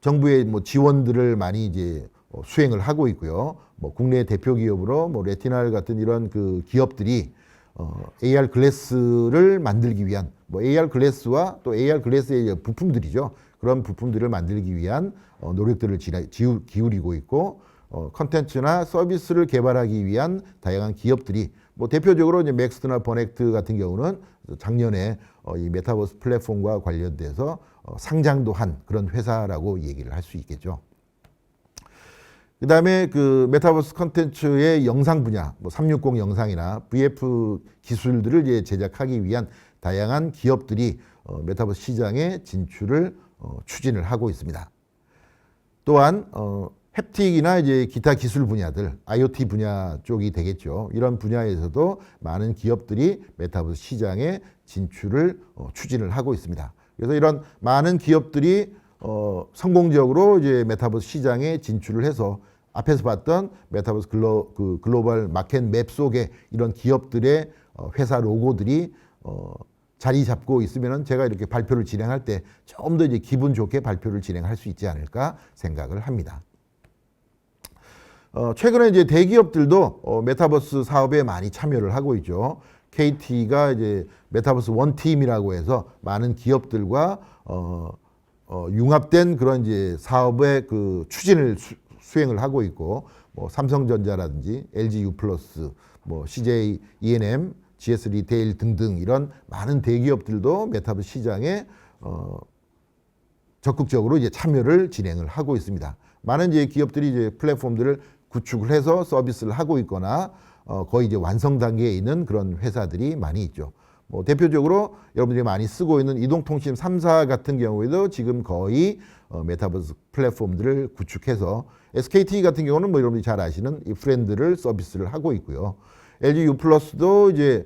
정부의 뭐 지원들을 많이 이제 수행을 하고 있고요. 뭐 국내 대표 기업으로 뭐 레티날 같은 이런 그 기업들이 AR 글래스를 만들기 위한 뭐 AR 글래스와 또 AR 글래스의 부품들이죠. 그런 부품들을 만들기 위한 노력들을 기울이고 있고 컨텐츠나 서비스를 개발하기 위한 다양한 기업들이 뭐 대표적으로 이제 맥스트나 버넥트 같은 경우는 작년에 이 메타버스 플랫폼과 관련돼서 상장도 한 그런 회사라고 얘기를 할 수 있겠죠. 그다음에 그 메타버스 컨텐츠의 영상 분야, 뭐 360 영상이나 VF 기술들을 이제 제작하기 위한 다양한 기업들이 메타버스 시장에 진출을 추진을 하고 있습니다. 또한 햅틱이나 이제 기타 기술 분야들, IoT 분야 쪽이 되겠죠. 이런 분야에서도 많은 기업들이 메타버스 시장에 진출을 추진을 하고 있습니다. 그래서 이런 많은 기업들이 성공적으로 이제 메타버스 시장에 진출을 해서 앞에서 봤던 메타버스 글로벌 마켓 맵 속에 이런 기업들의 회사 로고들이 자리 잡고 있으면은 제가 이렇게 발표를 진행할 때 좀 더 이제 기분 좋게 발표를 진행할 수 있지 않을까 생각을 합니다. 최근에 이제 대기업들도 메타버스 사업에 많이 참여를 하고 있죠. KT가 이제 메타버스 원팀이라고 해서 많은 기업들과 융합된 그런 이제 사업의 그 추진을 수행을 하고 있고, 뭐 삼성전자라든지 LG U+, 뭐 CJ E&M, GS 리테일 등등 이런 많은 대기업들도 메타버스 시장에 적극적으로 이제 참여를 진행을 하고 있습니다. 많은 이제 기업들이 이제 플랫폼들을 구축을 해서 서비스를 하고 있거나 거의 이제 완성 단계에 있는 그런 회사들이 많이 있죠. 뭐 대표적으로 여러분들이 많이 쓰고 있는 이동통신 3사 같은 경우에도 지금 거의 메타버스 플랫폼들을 구축해서 SKT 같은 경우는 뭐 여러분들이 잘 아시는 이 프렌드를 서비스를 하고 있고요. LG U+도 이제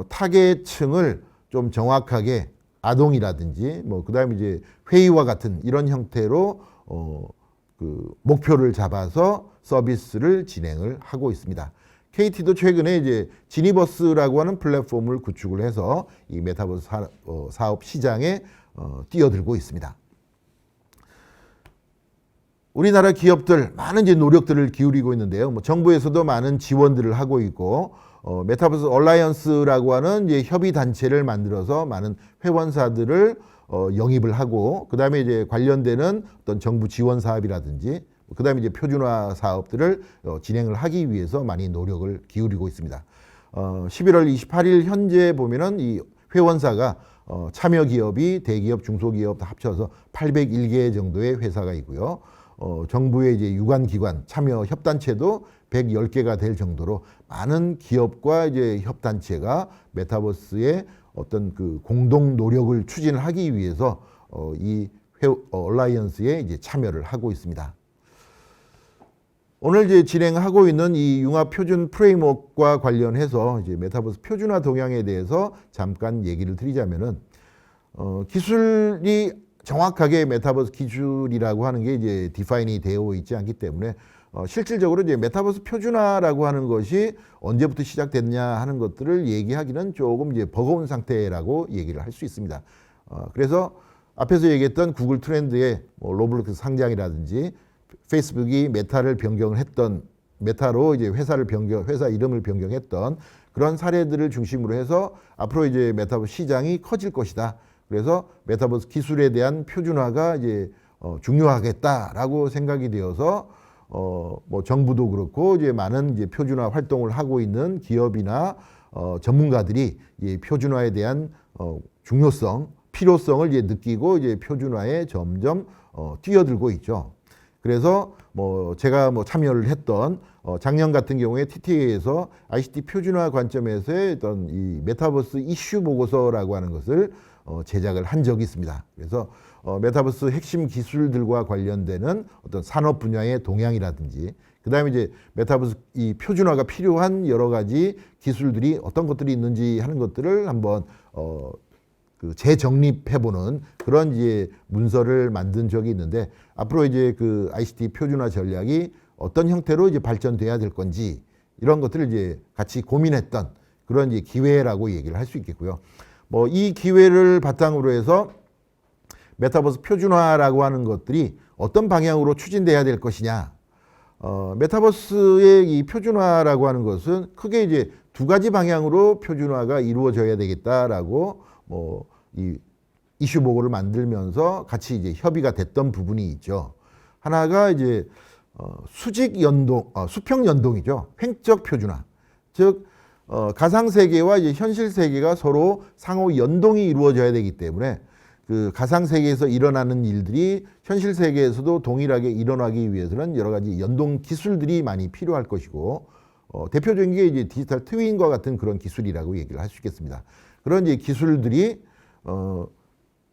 타겟층을 좀 정확하게 아동이라든지 뭐 그다음에 이제 회의와 같은 이런 형태로 그 목표를 잡아서 서비스를 진행을 하고 있습니다. KT도 최근에 이제 지니버스라고 하는 플랫폼을 구축을 해서 이 메타버스 사업 시장에 뛰어들고 있습니다. 우리나라 기업들 많은 이제 노력들을 기울이고 있는데요. 뭐 정부에서도 많은 지원들을 하고 있고 메타버스 얼라이언스라고 하는 이제 협의 단체를 만들어서 많은 회원사들을 영입을 하고 그다음에 이제 관련되는 어떤 정부 지원 사업이라든지 그다음에 이제 표준화 사업들을 진행을 하기 위해서 많이 노력을 기울이고 있습니다. 11월 28일 현재 보면은 이 회원사가 참여 기업이 대기업, 중소기업 다 합쳐서 801개 정도의 회사가 있고요. 정부의 이제 유관기관 참여 협단체도 110개가 될 정도로 많은 기업과 이제 협단체가 메타버스의 어떤 그 공동 노력을 추진을 하기 위해서 이 얼라이언스에 이제 참여를 하고 있습니다. 오늘 이제 진행하고 있는 이 융합 표준 프레임워크와 관련해서 이제 메타버스 표준화 동향에 대해서 잠깐 얘기를 드리자면은 기술이 정확하게 메타버스 기술이라고 하는 게 이제 디파인이 되어 있지 않기 때문에 실질적으로 이제 메타버스 표준화라고 하는 것이 언제부터 시작됐냐 하는 것들을 얘기하기는 조금 이제 버거운 상태라고 얘기를 할 수 있습니다. 그래서 앞에서 얘기했던 구글 트렌드의 뭐 로블록스 상장이라든지 페이스북이 메타를 변경을 했던 메타로 이제 회사 이름을 변경했던 그런 사례들을 중심으로 해서 앞으로 이제 메타버스 시장이 커질 것이다. 그래서 메타버스 기술에 대한 표준화가 이제 중요하겠다라고 생각이 되어서 뭐 정부도 그렇고 이제 많은 이제 표준화 활동을 하고 있는 기업이나 전문가들이 이 표준화에 대한 중요성, 필요성을 이제 느끼고 이제 표준화에 점점 뛰어들고 있죠. 그래서 뭐 제가 뭐 참여를 했던 작년 같은 경우에 TTA에서 ICT 표준화 관점에서의 어떤 이 메타버스 이슈 보고서라고 하는 것을 제작을 한 적이 있습니다. 그래서 메타버스 핵심 기술들과 관련되는 어떤 산업 분야의 동향이라든지 그다음에 이제 메타버스 이 표준화가 필요한 여러 가지 기술들이 어떤 것들이 있는지 하는 것들을 한번 재정립해보는 그런 이제 문서를 만든 적이 있는데 앞으로 이제 그 ICT 표준화 전략이 어떤 형태로 이제 발전돼야 될 건지 이런 것들을 이제 같이 고민했던 그런 이제 기회라고 얘기를 할 수 있겠고요. 뭐 이 기회를 바탕으로 해서 메타버스 표준화라고 하는 것들이 어떤 방향으로 추진돼야 될 것이냐. 메타버스의 이 표준화라고 하는 것은 크게 이제 두 가지 방향으로 표준화가 이루어져야 되겠다라고 뭐 이 이슈 보고를 만들면서 같이 이제 협의가 됐던 부분이 있죠. 하나가 이제 수평 연동이죠. 횡적 표준화. 즉 가상 세계와 이제 현실 세계가 서로 상호 연동이 이루어져야 되기 때문에 그 가상 세계에서 일어나는 일들이 현실 세계에서도 동일하게 일어나기 위해서는 여러 가지 연동 기술들이 많이 필요할 것이고 대표적인 게 이제 디지털 트윈과 같은 그런 기술이라고 얘기를 할 수 있겠습니다. 그런 이제 기술들이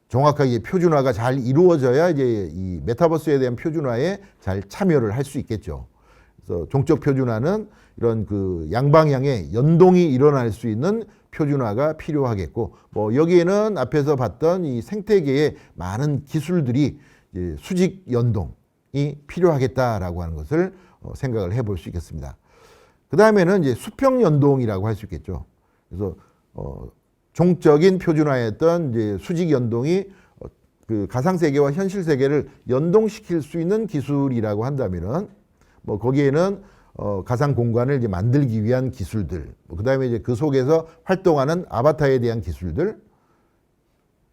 정확하게 표준화가 잘 이루어져야 이제 이 메타버스에 대한 표준화에 잘 참여를 할 수 있겠죠. 그래서 종적 표준화는 이런 그 양방향의 연동이 일어날 수 있는 표준화가 필요하겠고, 뭐 여기에는 앞에서 봤던 이 생태계의 많은 기술들이 이제 수직 연동이 필요하겠다라고 하는 것을 생각을 해볼 수 있겠습니다. 그 다음에는 이제 수평 연동이라고 할 수 있겠죠. 그래서 종적인 표준화였던 이제 수직 연동이 그 가상 세계와 현실 세계를 연동시킬 수 있는 기술이라고 한다면은 뭐 거기에는 가상 공간을 이제 만들기 위한 기술들, 그다음에 이제 그 속에서 활동하는 아바타에 대한 기술들,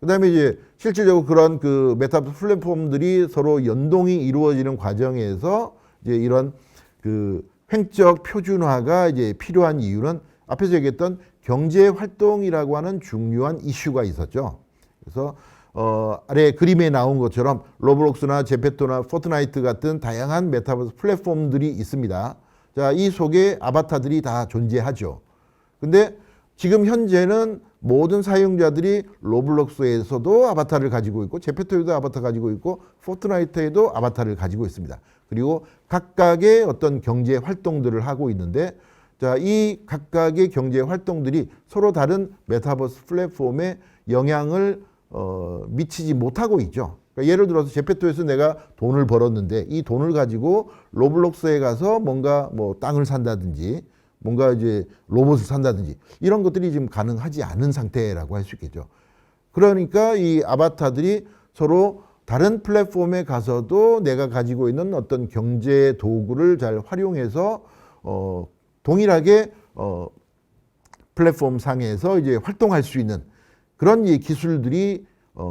그다음에 이제 실질적으로 그런 그 메타버스 플랫폼들이 서로 연동이 이루어지는 과정에서 이제 이런 그 횡적 표준화가 이제 필요한 이유는 앞에서 얘기했던 경제 활동이라고 하는 중요한 이슈가 있었죠. 그래서 아래 그림에 나온 것처럼 로블록스나 제페토나 포트나이트 같은 다양한 메타버스 플랫폼들이 있습니다. 자, 이 속에 아바타들이 다 존재하죠. 근데 지금 현재는 모든 사용자들이 로블록스에서도 아바타를 가지고 있고 제페토에도 아바타 가지고 있고 포트나이트에도 아바타를 가지고 있습니다. 그리고 각각의 어떤 경제 활동들을 하고 있는데 자, 이 각각의 경제 활동들이 서로 다른 메타버스 플랫폼에 영향을 미치지 못하고 있죠. 그러니까 예를 들어서 제페토에서 내가 돈을 벌었는데 이 돈을 가지고 로블록스에 가서 뭔가 뭐 땅을 산다든지 뭔가 이제 로봇을 산다든지 이런 것들이 지금 가능하지 않은 상태라고 할 수 있겠죠. 그러니까 이 아바타들이 서로 다른 플랫폼에 가서도 내가 가지고 있는 어떤 경제 도구를 잘 활용해서 동일하게 플랫폼 상에서 이제 활동할 수 있는 그런 기술들이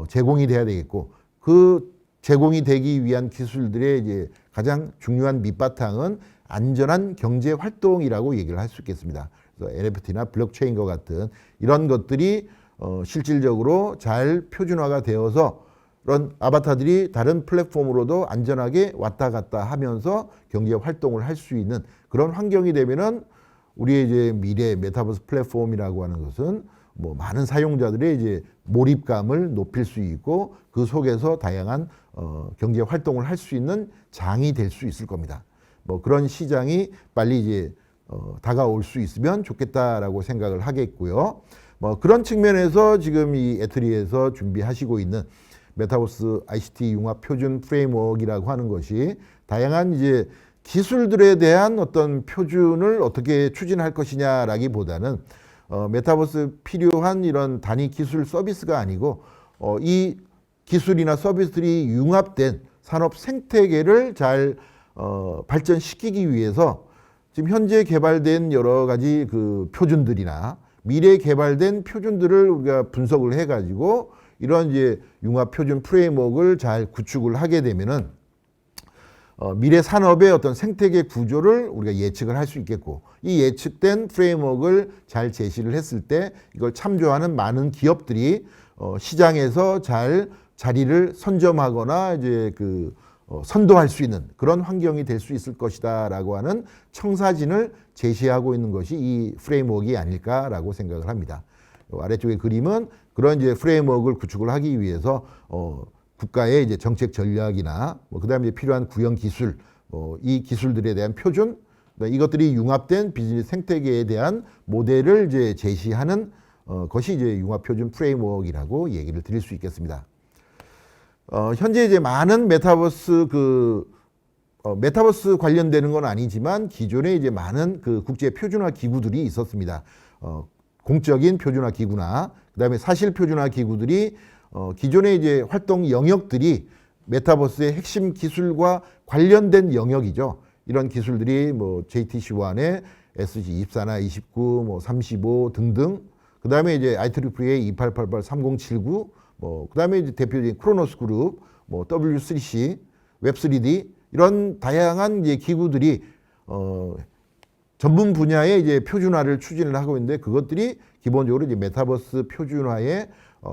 제공이 돼야 되겠고, 그 제공이 되기 위한 기술들의 이제 가장 중요한 밑바탕은 안전한 경제 활동이라고 얘기를 할 수 있겠습니다. 그래서 NFT나 블록체인과 같은 이런 것들이 실질적으로 잘 표준화가 되어서 그런 아바타들이 다른 플랫폼으로도 안전하게 왔다 갔다 하면서 경제 활동을 할 수 있는 그런 환경이 되면은 우리의 이제 미래 메타버스 플랫폼이라고 하는 것은 뭐 많은 사용자들의 이제 몰입감을 높일 수 있고 그 속에서 다양한 경제 활동을 할 수 있는 장이 될 수 있을 겁니다. 뭐 그런 시장이 빨리 이제 다가올 수 있으면 좋겠다라고 생각을 하겠고요. 뭐 그런 측면에서 지금 이 애트리에서 준비하시고 있는 메타버스 ICT 융합 표준 프레임워크이라고 하는 것이 다양한 이제 기술들에 대한 어떤 표준을 어떻게 추진할 것이냐라기보다는 메타버스 필요한 이런 단위 기술 서비스가 아니고 이 기술이나 서비스들이 융합된 산업 생태계를 잘 발전시키기 위해서 지금 현재 개발된 여러 가지 그 표준들이나 미래 개발된 표준들을 우리가 분석을 해가지고 이런 이제 융합 표준 프레임워크를 잘 구축을 하게 되면은 미래 산업의 어떤 생태계 구조를 우리가 예측을 할 수 있겠고 이 예측된 프레임워크를 잘 제시를 했을 때 이걸 참조하는 많은 기업들이 시장에서 잘 자리를 선점하거나 이제 선도할 수 있는 그런 환경이 될 수 있을 것이다라고 하는 청사진을 제시하고 있는 것이 이 프레임워크가 아닐까라고 생각을 합니다. 아래쪽의 그림은 그런 이제 프레임워크를 구축을 하기 위해서 국가의 이제 정책 전략이나 그다음에 필요한 구형 기술, 이 기술들에 대한 표준, 이것들이 융합된 비즈니스 생태계에 대한 모델을 이제 제시하는 것이 이제 융합 표준 프레임워크라고 얘기를 드릴 수 있겠습니다. 현재 이제 많은 메타버스 메타버스 관련되는 건 아니지만 기존에 이제 많은 그 국제 표준화 기구들이 있었습니다. 공적인 표준화 기구나 그다음에 사실 표준화 기구들이 기존의 이제 활동 영역들이 메타버스의 핵심 기술과 관련된 영역이죠. 이런 기술들이 뭐 JTC1의 SG24나 29, 뭐 35 등등. 그다음에 이제 IEEE 2888, 3079, 그다음에 이제 대표적인 크로노스 그룹, W3C, 웹3D 이런 다양한 이제 기구들이 전문 분야의 이제 표준화를 추진을 하고 있는데 그것들이 기본적으로 이제 메타버스 표준화의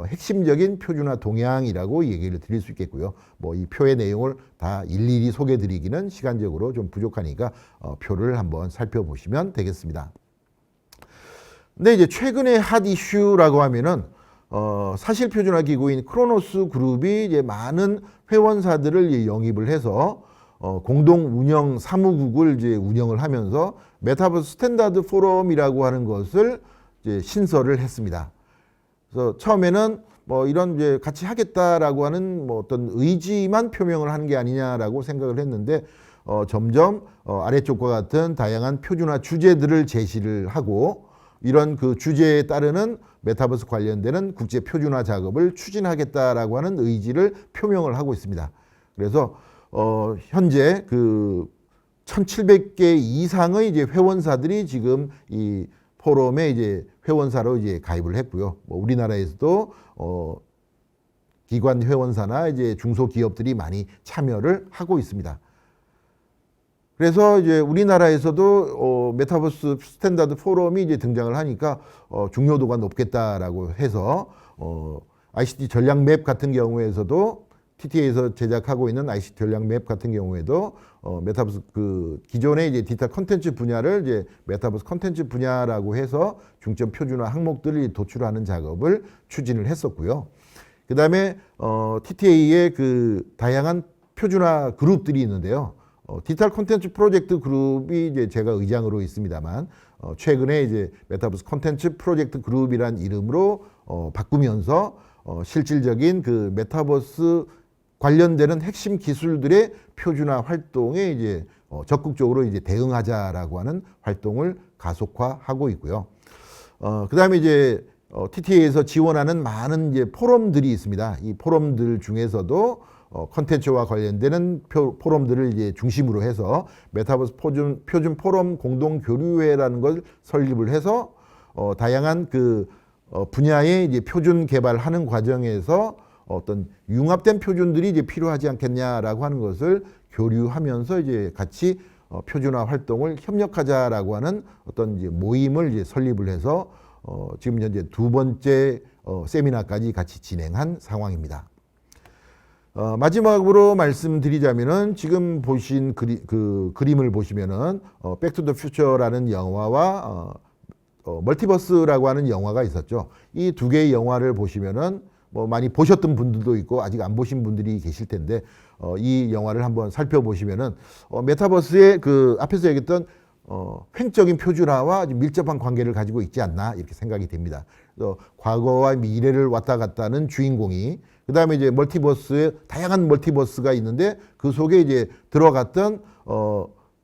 핵심적인 표준화 동향이라고 얘기를 드릴 수 있겠고요. 이 표의 내용을 다 일일이 소개드리기는 시간적으로 좀 부족하니까 표를 한번 살펴보시면 되겠습니다. 근데 이제 최근에 핫 이슈라고 하면은 사실 표준화 기구인 크로노스 그룹이 이제 많은 회원사들을 영입을 해서 공동 운영 사무국을 이제 운영을 하면서 메타버스 스탠다드 포럼이라고 하는 것을 이제 신설을 했습니다. 그래서 처음에는 이런 이제 같이 하겠다라고 하는 어떤 의지만 표명을 하는 게 아니냐라고 생각을 했는데 점점 아래쪽과 같은 다양한 표준화 주제들을 제시를 하고 이런 그 주제에 따르는 메타버스 관련되는 국제 표준화 작업을 추진하겠다라고 하는 의지를 표명을 하고 있습니다. 그래서 현재 1,700개 이상의 이제 회원사들이 지금 이 포럼에 이제 회원사로 이제 가입을 했고요. 우리나라에서도 기관 회원사나 이제 중소기업들이 많이 참여를 하고 있습니다. 그래서 이제 우리나라에서도 메타버스 스탠다드 포럼이 이제 등장을 하니까 중요도가 높겠다라고 해서 ICT 전략 맵 같은 경우에서도 TTA에서 제작하고 있는 ICT 전략 맵 같은 경우에도 메타버스 기존의 이제 디지털 콘텐츠 분야를 이제 메타버스 콘텐츠 분야라고 해서 중점 표준화 항목들을 도출하는 작업을 추진을 했었고요. 그다음에 TTA의 다양한 표준화 그룹들이 있는데요. 디지털 콘텐츠 프로젝트 그룹이 이제 제가 의장으로 있습니다만 최근에 이제 메타버스 콘텐츠 프로젝트 그룹이란 이름으로 바꾸면서 실질적인 메타버스 관련되는 핵심 기술들의 표준화 활동에 이제 적극적으로 이제 대응하자라고 하는 활동을 가속화하고 있고요. 그다음에 이제 TTA에서 지원하는 많은 이제 포럼들이 있습니다. 이 포럼들 중에서도 콘텐츠와 관련되는 포럼들을 이제 중심으로 해서 메타버스 표준 포럼 공동 교류회라는 걸 설립을 해서 다양한 분야의 이제 표준 개발하는 과정에서 어떤 융합된 표준들이 이제 필요하지 않겠냐라고 하는 것을 교류하면서 이제 같이 표준화 활동을 협력하자라고 하는 어떤 이제 모임을 이제 설립을 해서 지금 현재 두 번째 세미나까지 같이 진행한 상황입니다. 마지막으로 말씀드리자면은 지금 보신 그림을 보시면은 백투 더 퓨처라는 영화와 멀티버스라고 하는 영화가 있었죠. 이 두 개의 영화를 보시면은 많이 보셨던 분들도 있고 아직 안 보신 분들이 계실 텐데 이 영화를 한번 살펴보시면은 메타버스의 그 앞에서 얘기했던 횡적인 표준화와 밀접한 관계를 가지고 있지 않나 이렇게 생각이 됩니다. 그래서 과거와 미래를 왔다 갔다 하는 주인공이 그다음에 이제 멀티버스에 다양한 멀티버스가 있는데 그 속에 이제 들어갔던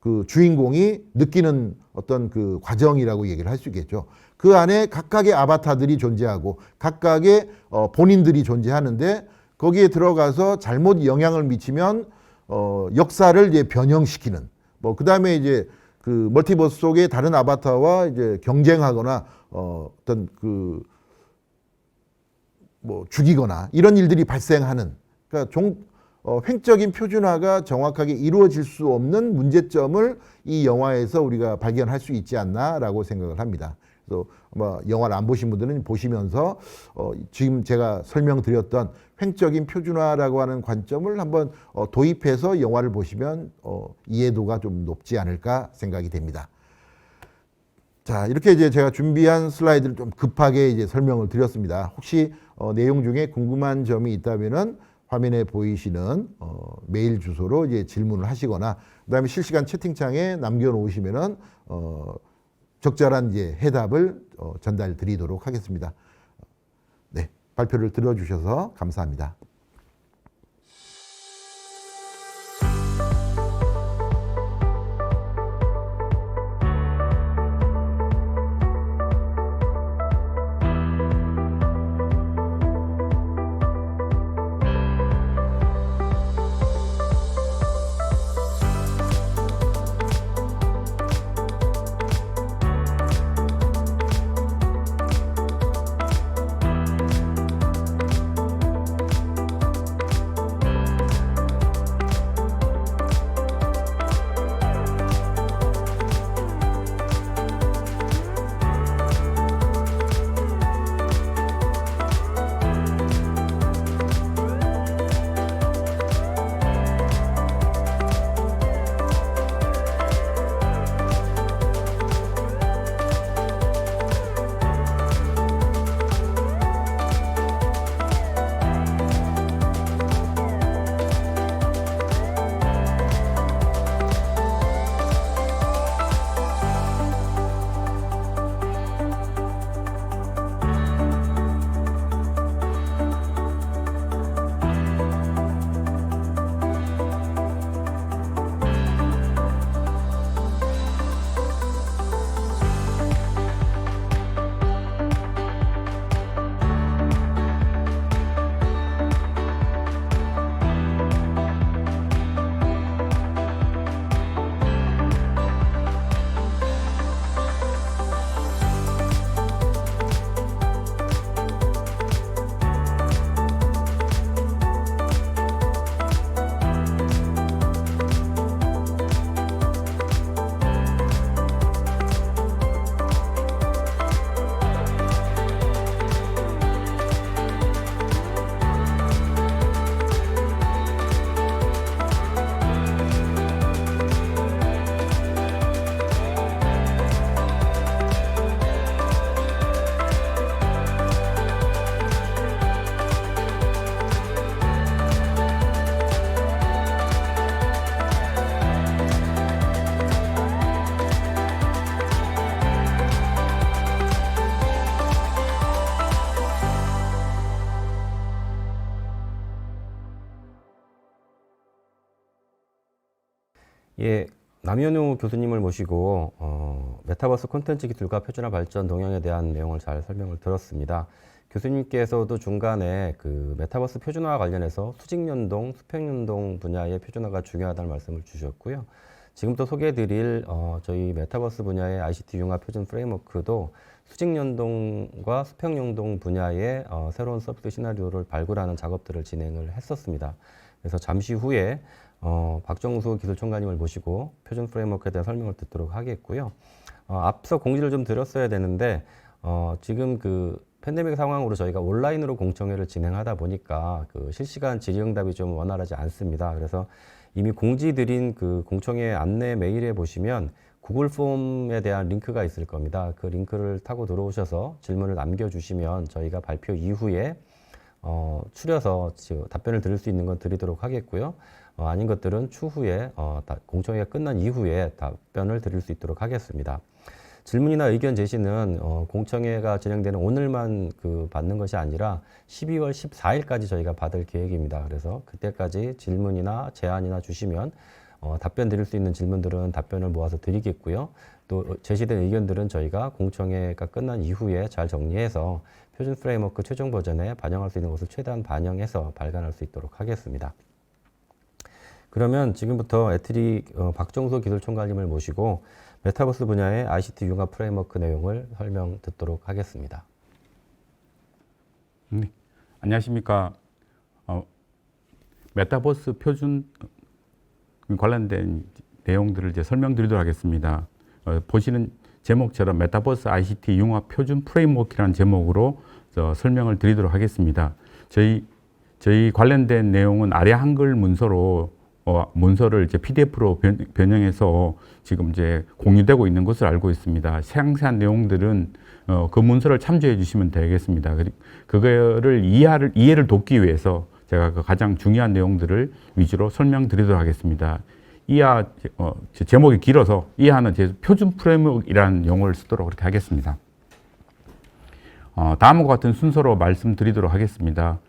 그 주인공이 느끼는 어떤 그 과정이라고 얘기를 할 수 있겠죠. 그 안에 각각의 아바타들이 존재하고 각각의 본인들이 존재하는데 거기에 들어가서 잘못 영향을 미치면 역사를 이제 변형시키는 그다음에 이제 그 멀티버스 속의 다른 아바타와 이제 경쟁하거나 어떤 그 죽이거나 이런 일들이 발생하는 그러니까 횡적인 표준화가 정확하게 이루어질 수 없는 문제점을 이 영화에서 우리가 발견할 수 있지 않나라고 생각을 합니다. 그래서 영화를 안 보신 분들은 보시면서 지금 제가 설명드렸던 횡적인 표준화라고 하는 관점을 한번 도입해서 영화를 보시면 이해도가 좀 높지 않을까 생각이 됩니다. 자, 이렇게 이제 제가 준비한 슬라이드를 좀 급하게 이제 설명을 드렸습니다. 혹시 내용 중에 궁금한 점이 있다면은 화면에 보이시는 메일 주소로 이제 질문을 하시거나 그다음에 실시간 채팅창에 남겨놓으시면은 적절한 이제 해답을 전달 드리도록 하겠습니다. 네, 발표를 들어주셔서 감사합니다. 예, 남현우 교수님을 모시고 메타버스 콘텐츠 기술과 표준화 발전 동향에 대한 내용을 잘 설명을 들었습니다. 교수님께서도 중간에 그 메타버스 표준화와 관련해서 수직연동, 수평연동 분야의 표준화가 중요하다는 말씀을 주셨고요. 지금부터 소개해드릴 저희 메타버스 분야의 ICT 융합 표준 프레임워크도 수직연동과 수평연동 분야의 새로운 서비스 시나리오를 발굴하는 작업들을 진행을 했었습니다. 그래서 잠시 후에 박정수 기술총괄님을 모시고 표준 프레임워크에 대한 설명을 듣도록 하겠고요. 앞서 공지를 좀 드렸어야 되는데 지금 그 팬데믹 상황으로 저희가 온라인으로 공청회를 진행하다 보니까 그 실시간 질의응답이 좀 원활하지 않습니다. 그래서 이미 공지 드린 그 공청회 안내 메일에 보시면 구글 폼에 대한 링크가 있을 겁니다. 그 링크를 타고 들어오셔서 질문을 남겨주시면 저희가 발표 이후에 추려서 답변을 드릴 수 있는 건 드리도록 하겠고요. 아닌 것들은 추후에 공청회가 끝난 이후에 답변을 드릴 수 있도록 하겠습니다. 질문이나 의견 제시는 공청회가 진행되는 오늘만 받는 것이 아니라 12월 14일까지 저희가 받을 계획입니다. 그래서 그때까지 질문이나 제안이나 주시면 답변 드릴 수 있는 질문들은 답변을 모아서 드리겠고요. 또 제시된 의견들은 저희가 공청회가 끝난 이후에 잘 정리해서 표준 프레임워크 최종 버전에 반영할 수 있는 것을 최대한 반영해서 발간할 수 있도록 하겠습니다. 그러면 지금부터 애트리 박정소 기술총괄님을 모시고 메타버스 분야의 ICT 융합 프레임워크 내용을 설명 듣도록 하겠습니다. 네, 안녕하십니까. 메타버스 표준 관련된 내용들을 이제 설명드리도록 하겠습니다. 보시는 제목처럼 메타버스 ICT 융합 표준 프레임워크라는 제목으로 설명을 드리도록 하겠습니다. 저희 관련된 내용은 아래 한글 문서로 문서를 이제 PDF로 변형해서 지금 이제 공유되고 있는 것을 알고 있습니다. 상세한 내용들은 그 문서를 참조해 주시면 되겠습니다. 그거를 이해를 돕기 위해서 제가 그 가장 중요한 내용들을 위주로 설명드리도록 하겠습니다. 이하 제목이 길어서 이하는 제 표준 프레임워크이라는 용어를 쓰도록 그렇게 하겠습니다. 다음과 같은 순서로 말씀드리도록 하겠습니다.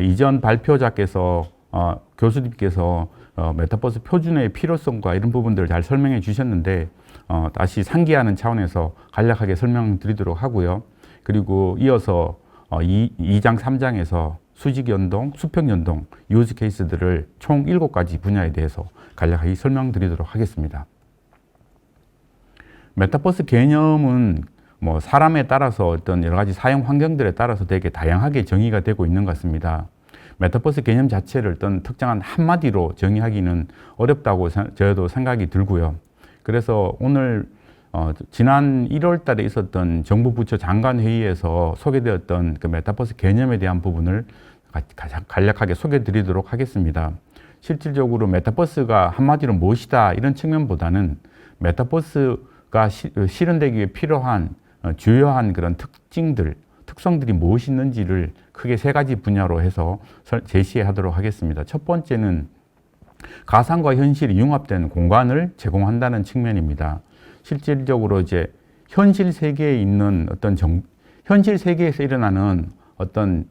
이전 발표자께서 교수님께서 메타버스 표준의 필요성과 이런 부분들을 잘 설명해 주셨는데 다시 상기하는 차원에서 간략하게 설명드리도록 하고요. 그리고 이어서 2장, 3장에서 수직 연동, 수평 연동, 유즈 케이스들을 총 7가지 분야에 대해서 간략하게 설명드리도록 하겠습니다. 메타버스 개념은 사람에 따라서 어떤 여러 가지 사용 환경들에 따라서 되게 다양하게 정의가 되고 있는 것 같습니다. 메타버스 개념 자체를 어떤 특정한 한마디로 정의하기는 어렵다고 저도 생각이 들고요. 그래서 오늘 지난 1월 달에 있었던 정부 부처 장관 회의에서 소개되었던 그 메타버스 개념에 대한 부분을 간략하게 소개해 드리도록 하겠습니다. 실질적으로 메타버스가 한마디로 무엇이다 이런 측면보다는 메타버스가 실현되기 위해 필요한 주요한 그런 특성들이 무엇이 있는지를 크게 3가지 분야로 해서 제시하도록 하겠습니다. 첫 번째는 가상과 현실이 융합된 공간을 제공한다는 측면입니다. 실질적으로 이제 현실 세계에 있는 현실 세계에서 일어나는 어떤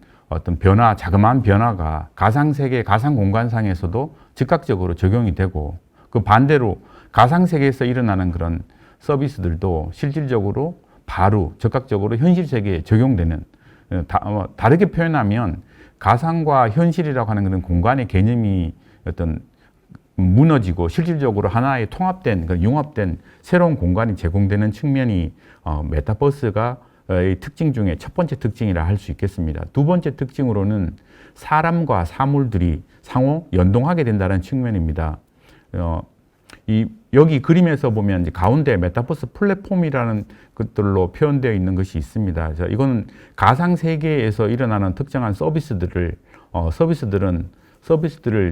변화, 자그마한 변화가 가상 세계, 가상 공간상에서도 즉각적으로 적용이 되고 그 반대로 가상 세계에서 일어나는 그런 서비스들도 실질적으로 바로 즉각적으로 현실 세계에 적용되는 다르게 표현하면 가상과 현실이라고 하는 그런 공간의 개념이 무너지고 실질적으로 하나의 통합된 융합된 새로운 공간이 제공되는 측면이 메타버스가 의 특징 중에 첫 번째 특징이라 할 수 있겠습니다. 두 번째 특징으로는 사람과 사물들이 상호 연동하게 된다는 측면입니다. 여기 그림에서 보면 이제 가운데 메타버스 플랫폼이라는 것들로 표현되어 있는 것이 있습니다. 이거는 가상 세계에서 일어나는 특정한 서비스들을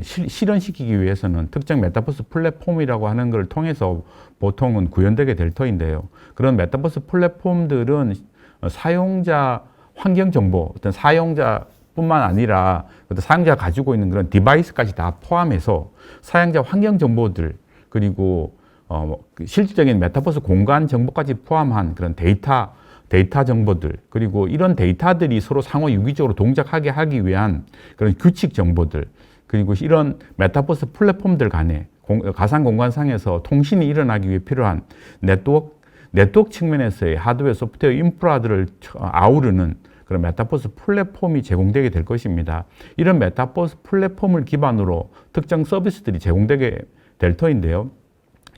실현시키기 위해서는 특정 메타버스 플랫폼이라고 하는 것을 통해서 보통은 구현되게 될 터인데요. 그런 메타버스 플랫폼들은 사용자 환경 정보, 어떤 사용자뿐만 아니라 사용자가 가지고 있는 그런 디바이스까지 다 포함해서 사용자 환경 정보들 그리고 실질적인 메타버스 공간 정보까지 포함한 그런 데이터 정보들 그리고 이런 데이터들이 서로 상호 유기적으로 동작하게 하기 위한 그런 규칙 정보들 그리고 이런 메타버스 플랫폼들 간에 가상 공간상에서 통신이 일어나기 위해 필요한 네트워크 측면에서의 하드웨어, 소프트웨어 인프라들을 아우르는 그런 메타버스 플랫폼이 제공되게 될 것입니다. 이런 메타버스 플랫폼을 기반으로 특정 서비스들이 제공되게 될 터인데요.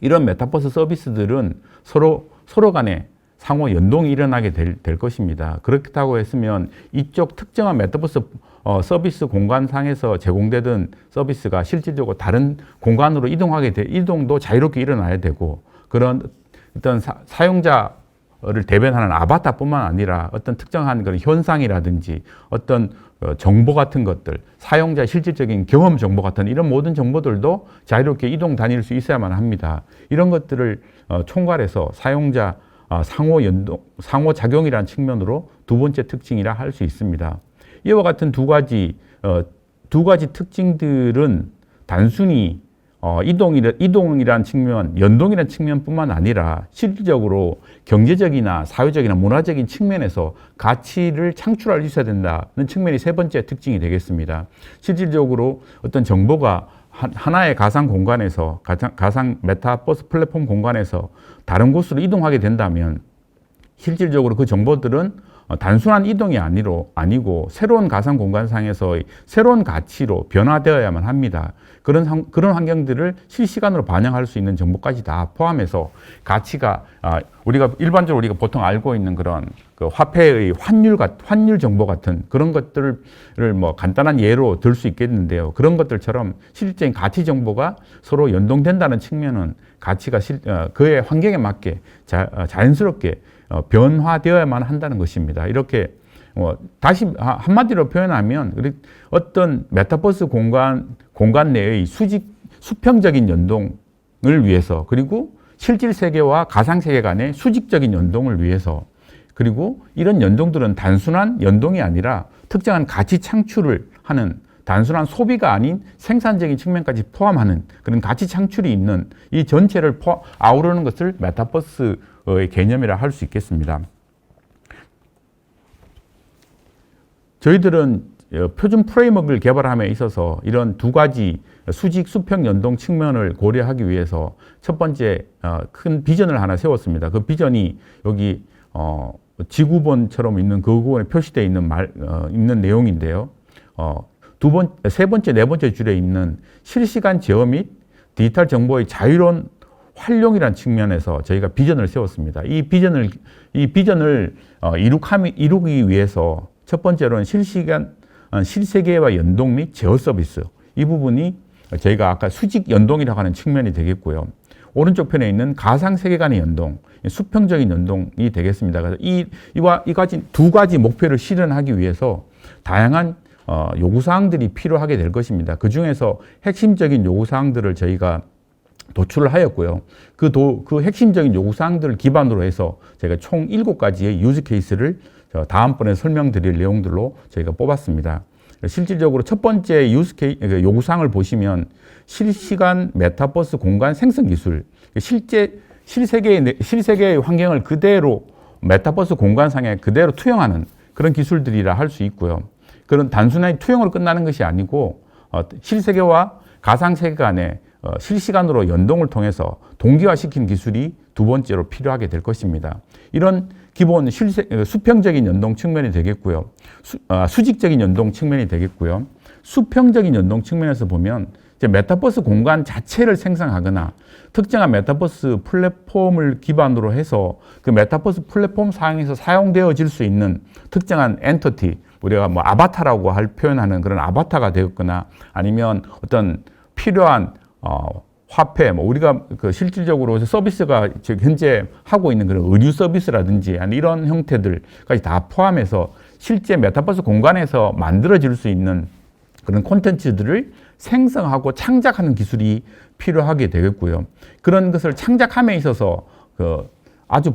이런 메타버스 서비스들은 서로 간에 상호 연동이 일어나게 될 것입니다. 그렇다고 했으면 이쪽 특정한 메타버스 서비스 공간상에서 제공되던 서비스가 실질적으로 다른 공간으로 이동도 자유롭게 일어나야 되고 그런 어떤 사용자를 대변하는 아바타뿐만 아니라 어떤 특정한 그런 현상이라든지 어떤 정보 같은 것들, 사용자의 실질적인 경험 정보 같은 이런 모든 정보들도 자유롭게 이동 다닐 수 있어야만 합니다. 이런 것들을 총괄해서 사용자 상호작용이라는 측면으로 두 번째 특징이라 할 수 있습니다. 이와 같은 두 가지 특징들은 단순히 이동이란 측면, 연동이란 측면뿐만 아니라 실질적으로 경제적이나 사회적이나 문화적인 측면에서 가치를 창출할 수 있어야 된다는 측면이 세 번째 특징이 되겠습니다. 실질적으로 어떤 정보가 하나의 가상 공간에서, 가상 메타버스 플랫폼 공간에서 다른 곳으로 이동하게 된다면 실질적으로 그 정보들은 단순한 이동이 아니고 새로운 가상 공간상에서의 새로운 가치로 변화되어야만 합니다. 그런 환경들을 실시간으로 반영할 수 있는 정보까지 다 포함해서 가치가 일반적으로 우리가 보통 알고 있는 그런 그 화폐의 환율 정보 같은 그런 것들을 뭐 간단한 예로 들 수 있겠는데요. 그런 것들처럼 실질적인 가치 정보가 서로 연동된다는 측면은 가치가 그의 환경에 맞게 자연스럽게 변화되어야만 한다는 것입니다. 이렇게 다시 한마디로 표현하면 어떤 메타버스 공간 내의 수평적인 연동을 위해서, 그리고 실질 세계와 가상 세계 간의 수직적인 연동을 위해서, 그리고 이런 연동들은 단순한 연동이 아니라 특정한 가치 창출을 하는, 단순한 소비가 아닌 생산적인 측면까지 포함하는 그런 가치 창출이 있는 이 전체를 아우르는 것을 메타버스의 개념이라 할 수 있겠습니다. 저희들은 표준 프레임워크를 개발함에 있어서 이런 두 가지 수직, 수평 연동 측면을 고려하기 위해서 첫 번째 큰 비전을 하나 세웠습니다. 그 비전이 여기 지구본처럼 있는 그 부분에 표시되어 있는 내용인데요. 세 번째, 네 번째 줄에 있는 실시간 제어 및 디지털 정보의 자유로운 활용이라는 측면에서 저희가 비전을 세웠습니다. 이 비전을 이루기 위해서 첫 번째로는 실세계와 연동 및 제어 서비스, 이 부분이 저희가 아까 수직 연동이라고 하는 측면이 되겠고요. 오른쪽 편에 있는 가상 세계 간의 연동, 수평적인 연동이 되겠습니다. 그래서 두 가지 목표를 실현하기 위해서 다양한 요구사항들이 필요하게 될 것입니다. 그 중에서 핵심적인 요구사항들을 저희가 도출을 하였고요. 그 핵심적인 요구사항들을 기반으로 해서 저희가 총 7가지의 유즈 케이스를 다음번에 설명드릴 내용들로 저희가 뽑았습니다. 실질적으로 첫 번째 요구사항을 보시면 실시간 메타버스 공간 생성 기술, 실세계의 환경을 그대로 메타버스 공간상에 그대로 투영하는 그런 기술들이라 할 수 있고요. 그런 단순하게 투영으로 끝나는 것이 아니고 실세계와 가상세계 간의 실시간으로 연동을 통해서 동기화시키는 기술이 두 번째로 필요하게 될 것입니다. 이런 기본 수평적인 연동 측면이 되겠고요. 수직적인 연동 측면이 되겠고요. 수평적인 연동 측면에서 보면 이제 메타버스 공간 자체를 생성하거나 특정한 메타버스 플랫폼을 기반으로 해서 그 메타버스 플랫폼 상에서 사용되어질 수 있는 특정한 엔터티, 우리가 뭐 아바타라고 표현하는 그런 아바타가 되었거나 아니면 어떤 필요한 화폐, 우리가 실질적으로 서비스가 현재 하고 있는 그런 의류 서비스라든지 이런 형태들까지 다 포함해서 실제 메타버스 공간에서 만들어질 수 있는 그런 콘텐츠들을 생성하고 창작하는 기술이 필요하게 되겠고요. 그런 것을 창작함에 있어서 아주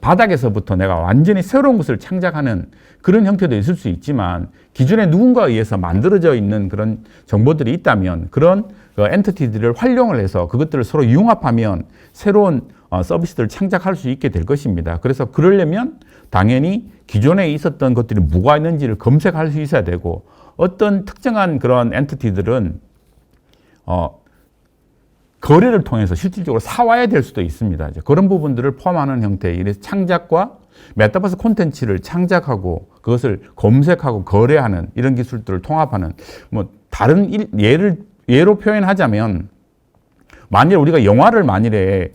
바닥에서부터 내가 완전히 새로운 것을 창작하는 그런 형태도 있을 수 있지만 기존에 누군가에 의해서 만들어져 있는 그런 정보들이 있다면 그런 엔티티들을 활용을 해서 그것들을 서로 융합하면 새로운 서비스들을 창작할 수 있게 될 것입니다. 그래서 그러려면 당연히 기존에 있었던 것들이 뭐가 있는지를 검색할 수 있어야 되고 어떤 특정한 그런 엔티티들은 거래를 통해서 실질적으로 사와야 될 수도 있습니다. 이제 그런 부분들을 포함하는 형태의 이래서 창작과 메타버스 콘텐츠를 창작하고 그것을 검색하고 거래하는 이런 기술들을 통합하는 다른 예로 표현하자면 만일 우리가 영화를 만일에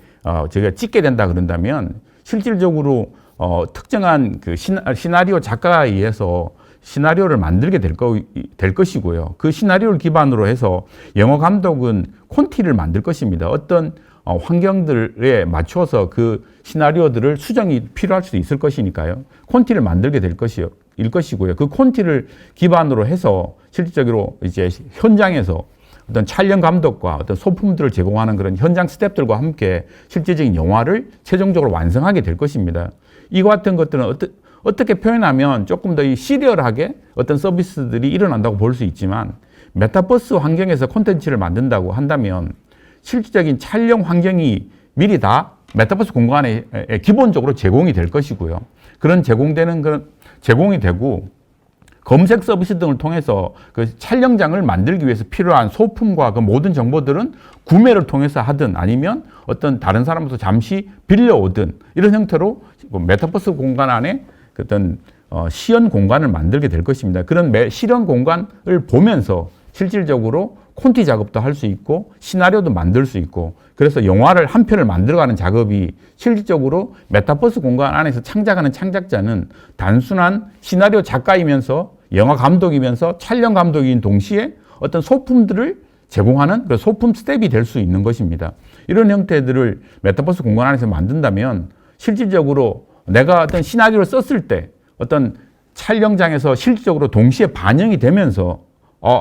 저희가 찍게 된다 그런다면 실질적으로 특정한 그 시나리오 작가에 의해서 시나리오를 만들게 될 것이고요. 그 시나리오를 기반으로 해서 영화 감독은 콘티를 만들 것입니다. 어떤 환경들에 맞춰서 그 시나리오들을 수정이 필요할 수도 있을 것이니까요. 콘티를 만들게 될 것이고요. 그 콘티를 기반으로 해서 실질적으로 이제 현장에서 어떤 촬영 감독과 어떤 소품들을 제공하는 그런 현장 스태프들과 함께 실제적인 영화를 최종적으로 완성하게 될 것입니다. 이와 같은 것들은 어떻게 표현하면 조금 더 이 시리얼하게 어떤 서비스들이 일어난다고 볼 수 있지만 메타버스 환경에서 콘텐츠를 만든다고 한다면 실질적인 촬영 환경이 미리 다 메타버스 공간에 기본적으로 제공이 될 것이고요. 그런 제공이 되고 검색 서비스 등을 통해서 그 촬영장을 만들기 위해서 필요한 소품과 그 모든 정보들은 구매를 통해서 하든 아니면 어떤 다른 사람부터 잠시 빌려오든 이런 형태로 메타버스 공간 안에 어떤 시연 공간을 만들게 될 것입니다. 그런 실현 공간을 보면서 실질적으로 콘티 작업도 할 수 있고 시나리오도 만들 수 있고 그래서 영화를 한 편을 만들어가는 작업이 실질적으로 메타버스 공간 안에서 창작하는 창작자는 단순한 시나리오 작가이면서 영화 감독이면서 촬영 감독인 동시에 어떤 소품들을 제공하는 그 소품 스텝이 될 수 있는 것입니다. 이런 형태들을 메타버스 공간 안에서 만든다면 실질적으로 내가 어떤 시나리오를 썼을 때 어떤 촬영장에서 실질적으로 동시에 반영이 되면서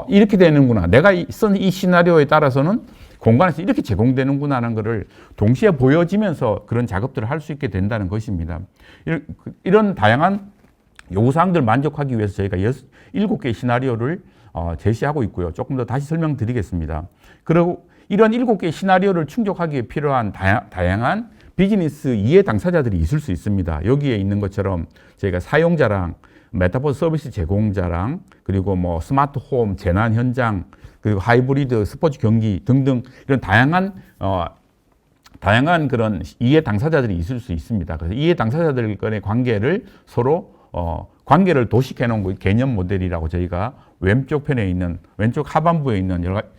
이렇게 되는구나. 내가 쓴 이 시나리오에 따라서는 공간에서 이렇게 제공되는구나 하는 것을 동시에 보여지면서 그런 작업들을 할 수 있게 된다는 것입니다. 이런 다양한 요구사항들을 만족하기 위해서 저희가 7개의 시나리오를 제시하고 있고요. 조금 더 다시 설명드리겠습니다. 그리고 이런 7개의 시나리오를 충족하기 위해 필요한 다양한 비즈니스 이해 당사자들이 있을 수 있습니다. 여기에 있는 것처럼 저희가 사용자랑 메타버스 서비스 제공자랑 그리고 뭐 스마트 홈, 재난 현장, 그리고 하이브리드 스포츠 경기 등등 이런 다양한 그런 이해 당사자들이 있을 수 있습니다. 그래서 이해 당사자들 간의 관계를 서로 관계를 도식해 놓은 개념 모델이라고 저희가 왼쪽 하반부에 있는 여러 가지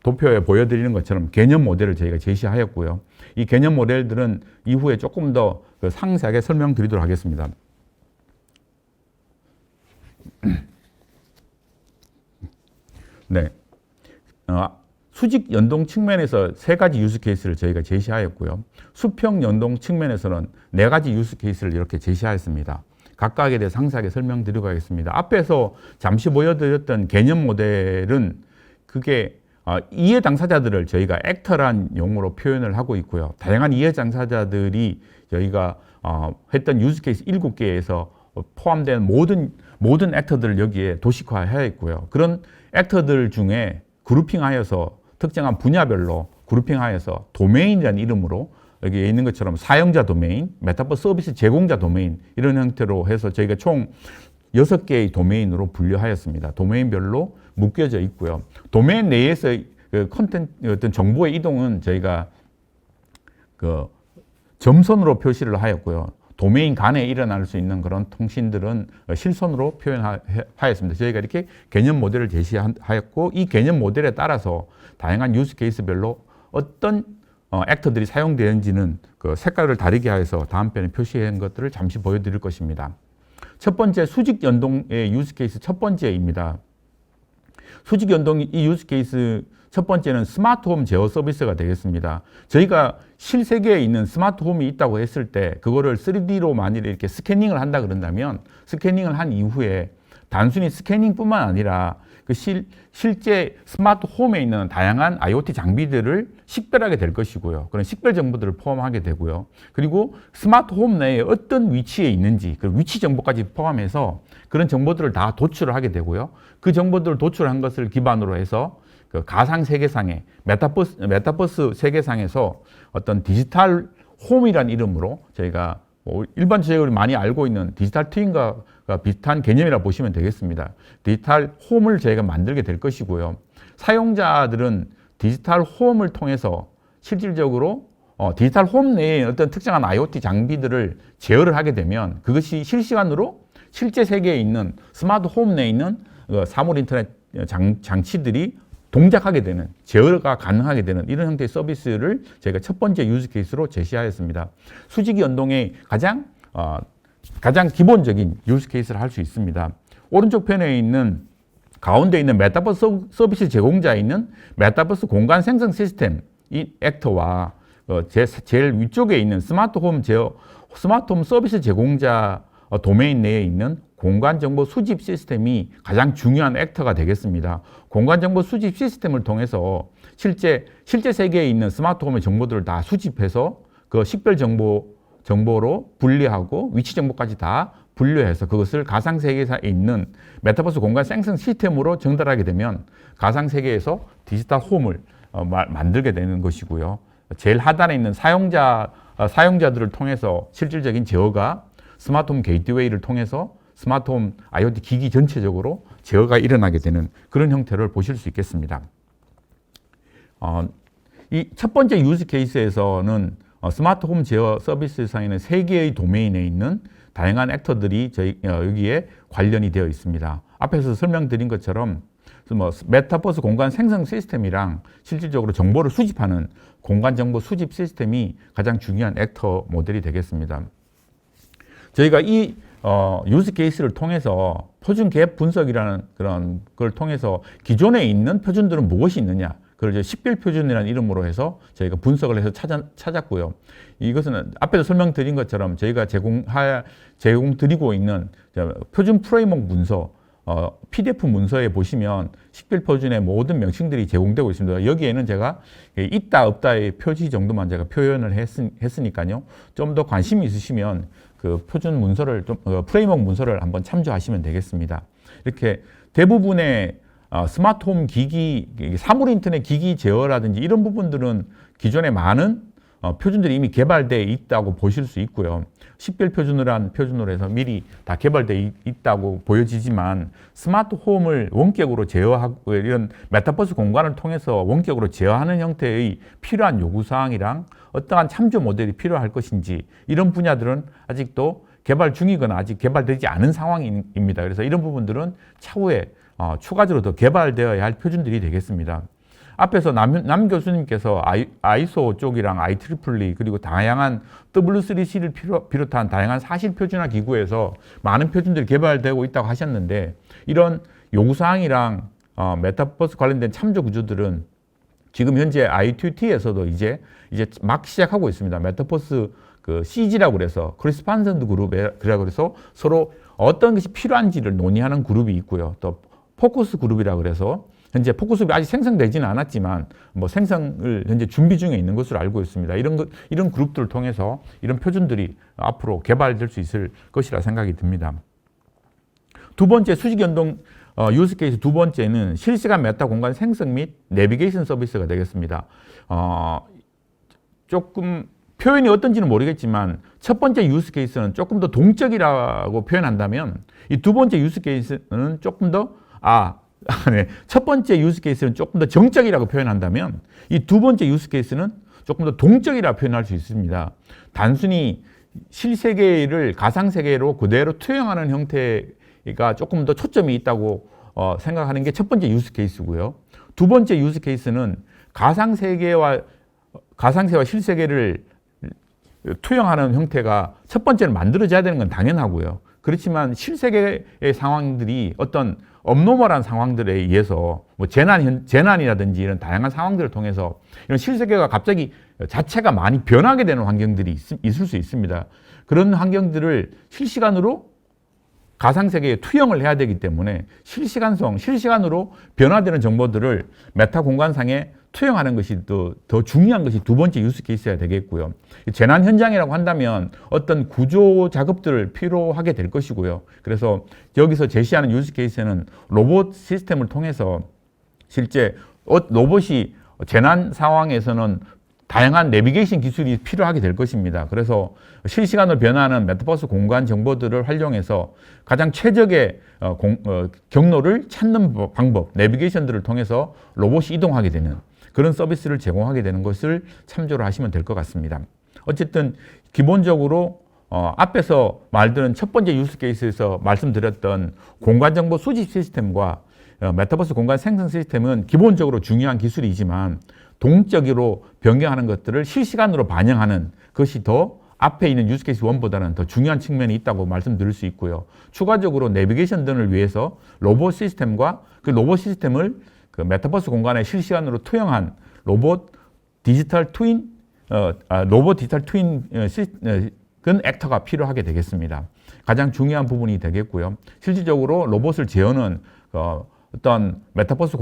도표에 보여드리는 것처럼 개념 모델을 저희가 제시하였고요. 이 개념 모델들은 이후에 조금 더 상세하게 설명드리도록 하겠습니다. 네. 수직 연동 측면에서 3가지 유스 케이스를 저희가 제시하였고요. 수평 연동 측면에서는 4가지 유스 케이스를 이렇게 제시하였습니다. 각각에 대해 상세하게 설명드리고 하겠습니다. 앞에서 잠시 보여드렸던 개념 모델은 그게 이해 당사자들을 저희가 액터란 용어로 표현을 하고 있고요. 다양한 이해 당사자들이 저희가 했던 유스 케이스 7개에서 포함된 모든 액터들을 여기에 도식화하여 있고요. 그런 액터들 중에 그룹핑하여서 특정한 분야별로 그룹핑하여서 도메인이라는 이름으로 여기에 있는 것처럼 사용자 도메인, 메타버스 서비스 제공자 도메인 이런 형태로 해서 저희가 총 6개의 도메인으로 분류하였습니다. 도메인별로 묶여져 있고요. 도메인 내에서 그 어떤 정보의 이동은 저희가 그 점선으로 표시를 하였고요. 도메인 간에 일어날 수 있는 그런 통신들은 실선으로 표현하였습니다. 저희가 이렇게 개념 모델을 제시하였고 이 개념 모델에 따라서 다양한 유스 케이스별로 어떤 액터들이 사용되는지는 그 색깔을 다르게 하여서 다음 편에 표시한 것들을 잠시 보여드릴 것입니다. 첫 번째 수직 연동의 유스 케이스 첫 번째입니다. 수직 연동 이 유스 케이스 첫 번째는 스마트홈 제어 서비스가 되겠습니다. 저희가 실세계에 있는 스마트홈이 있다고 했을 때 그거를 3D로 만일 이렇게 스캐닝을 한다 그런다면 스캐닝을 한 이후에 단순히 스캐닝뿐만 아니라 그 실제 스마트홈에 있는 다양한 IoT 장비들을 식별하게 될 것이고요. 그런 식별 정보들을 포함하게 되고요. 그리고 스마트홈 내에 어떤 위치에 있는지 그 위치 정보까지 포함해서 그런 정보들을 다 도출을 하게 되고요. 그 정보들을 도출한 것을 기반으로 해서 그 가상 세계상에 메타버스 세계상에서 어떤 디지털 홈이라는 이름으로 저희가 일반적으로 많이 알고 있는 디지털 트윈과 비슷한 개념이라 보시면 되겠습니다. 디지털 홈을 저희가 만들게 될 것이고요. 사용자들은 디지털 홈을 통해서 실질적으로 디지털 홈 내에 어떤 특정한 IoT 장비들을 제어를 하게 되면 그것이 실시간으로 실제 세계에 있는 스마트 홈 내에 있는 사물 인터넷 장치들이 동작하게 되는, 제어가 가능하게 되는 이런 형태의 서비스를 저희가 첫 번째 유즈 케이스로 제시하였습니다. 수직 연동의 가장 기본적인 유즈 케이스를 할 수 있습니다. 오른쪽 편에 있는 가운데 있는 메타버스 서비스 제공자에 있는 메타버스 공간 생성 시스템 이 액터와 제일 위쪽에 있는 스마트홈 서비스 제공자 도메인 내에 있는 공간정보 수집 시스템이 가장 중요한 액터가 되겠습니다. 공간정보 수집 시스템을 통해서 실제 세계에 있는 스마트홈의 정보들을 다 수집해서 그 식별 정보 정보로 분리하고 위치 정보까지 다 분류해서 그것을 가상세계에 있는 메타버스 공간 생성 시스템으로 전달하게 되면 가상세계에서 디지털 홈을 만들게 되는 것이고요. 제일 하단에 있는 사용자들을 통해서 실질적인 제어가 스마트홈 게이트웨이를 통해서 스마트홈 IoT 기기 전체적으로 제어가 일어나게 되는 그런 형태를 보실 수 있겠습니다. 이 첫 번째 유즈 케이스에서는 스마트홈 제어 서비스상에는 3개의 도메인에 있는 다양한 액터들이 여기에 관련이 되어 있습니다. 앞에서 설명드린 것처럼 메타버스 공간 생성 시스템이랑 실질적으로 정보를 수집하는 공간 정보 수집 시스템이 가장 중요한 액터 모델이 되겠습니다. 저희가 이 유즈 케이스를 통해서 표준 갭 분석이라는 그런 걸 통해서 기존에 있는 표준들은 무엇이 있느냐, 그걸 이제 식별 표준이라는 이름으로 해서 저희가 분석을 해서 찾았고요. 이것은 앞에서 설명드린 것처럼 저희가 제공드리고 있는 표준 프레임워크 문서, PDF 문서에 보시면 식별 표준의 모든 명칭들이 제공되고 있습니다. 여기에는 제가 있다 없다의 표시 정도만 제가 표현을 했으니까요. 좀 더 관심이 있으시면 그 표준 문서를 프레임워크 문서를 한번 참조하시면 되겠습니다. 이렇게 대부분의 스마트홈 기기, 사물 인터넷 기기 제어라든지 이런 부분들은 기존에 많은 표준들이 이미 개발되어 있다고 보실 수 있고요. 식별 표준으로 해서 미리 다 개발되어 있다고 보여지지만 스마트홈을 원격으로 제어하고 이런 메타버스 공간을 통해서 원격으로 제어하는 형태의 필요한 요구사항이랑 어떠한 참조 모델이 필요할 것인지 이런 분야들은 아직도 개발 중이거나 아직 개발되지 않은 상황입니다. 그래서 이런 부분들은 차후에 추가적으로 더 개발되어야 할 표준들이 되겠습니다. 앞에서 남 교수님께서 아이소 쪽이랑 IEEE 그리고 다양한 W3C를 비롯한 다양한 사실 표준화 기구에서 많은 표준들이 개발되고 있다고 하셨는데 이런 요구사항이랑 메타버스 관련된 참조 구조들은 지금 현재 ITT에서도 이제 막 시작하고 있습니다. 메타버스 그 CG라고 그래서 크리스판선드 그룹이라고 그래서 서로 어떤 것이 필요한지를 논의하는 그룹이 있고요. 또 포커스 그룹이라고 그래서 현재 포커스 그룹이 아직 생성되지는 않았지만 생성을 현재 준비 중에 있는 것으로 알고 있습니다. 이런 그룹들을 통해서 이런 표준들이 앞으로 개발될 수 있을 것이라 생각이 듭니다. 두 번째 수직 연동 유스 케이스 두 번째는 실시간 메타 공간 생성 및 내비게이션 서비스가 되겠습니다. 조금 표현이 어떤지는 모르겠지만 첫 번째 유스 케이스는 조금 더 동적이라고 표현한다면 이 두 번째 유스 케이스는 조금 더 첫 번째 유스 케이스는 조금 더 정적이라고 표현한다면 이 두 번째 유스 케이스는 조금 더 동적이라고 표현할 수 있습니다. 단순히 실세계를 가상세계로 그대로 투영하는 형태가 조금 더 초점이 있다고 생각하는 게 첫 번째 유스 케이스고요. 두 번째 유스 케이스는 가상세계와 실세계를 투영하는 형태가 첫 번째는 만들어져야 되는 건 당연하고요. 그렇지만 실세계의 상황들이 어떤 업노멀한 상황들에 의해서 재난이라든지 이런 다양한 상황들을 통해서 이런 실세계가 갑자기 자체가 많이 변하게 되는 환경들이 있을 수 있습니다. 그런 환경들을 실시간으로 가상세계에 투영을 해야 되기 때문에 실시간으로 변화되는 정보들을 메타 공간상에 투영하는 것이 더 중요한 것이 두 번째 유스 케이스여야 되겠고요. 재난 현장이라고 한다면 어떤 구조 작업들을 필요하게 될 것이고요. 그래서 여기서 제시하는 유스 케이스는 로봇 시스템을 통해서 실제 로봇이 재난 상황에서는 다양한 내비게이션 기술이 필요하게 될 것입니다. 그래서 실시간으로 변화하는 메타버스 공간 정보들을 활용해서 가장 최적의 경로를 찾는 방법, 내비게이션들을 통해서 로봇이 이동하게 되는 그런 서비스를 제공하게 되는 것을 참조를 하시면 될 것 같습니다. 어쨌든 기본적으로 앞에서 말드는 첫 번째 유스 케이스에서 말씀드렸던 공간정보 수집 시스템과 메타버스 공간 생성 시스템은 기본적으로 중요한 기술이지만 동적으로 변경하는 것들을 실시간으로 반영하는 것이 더 앞에 있는 유스 케이스 1보다는 더 중요한 측면이 있다고 말씀드릴 수 있고요. 추가적으로 내비게이션 등을 위해서 로봇 시스템과 그 로봇 시스템을 그 메타버스 공간에 실시간으로 투영한 로봇 디지털 트윈 그 액터가 필요하게 되겠습니다. 가장 중요한 부분이 되겠고요. 실질적으로 로봇을 제어는 어떤 메타버스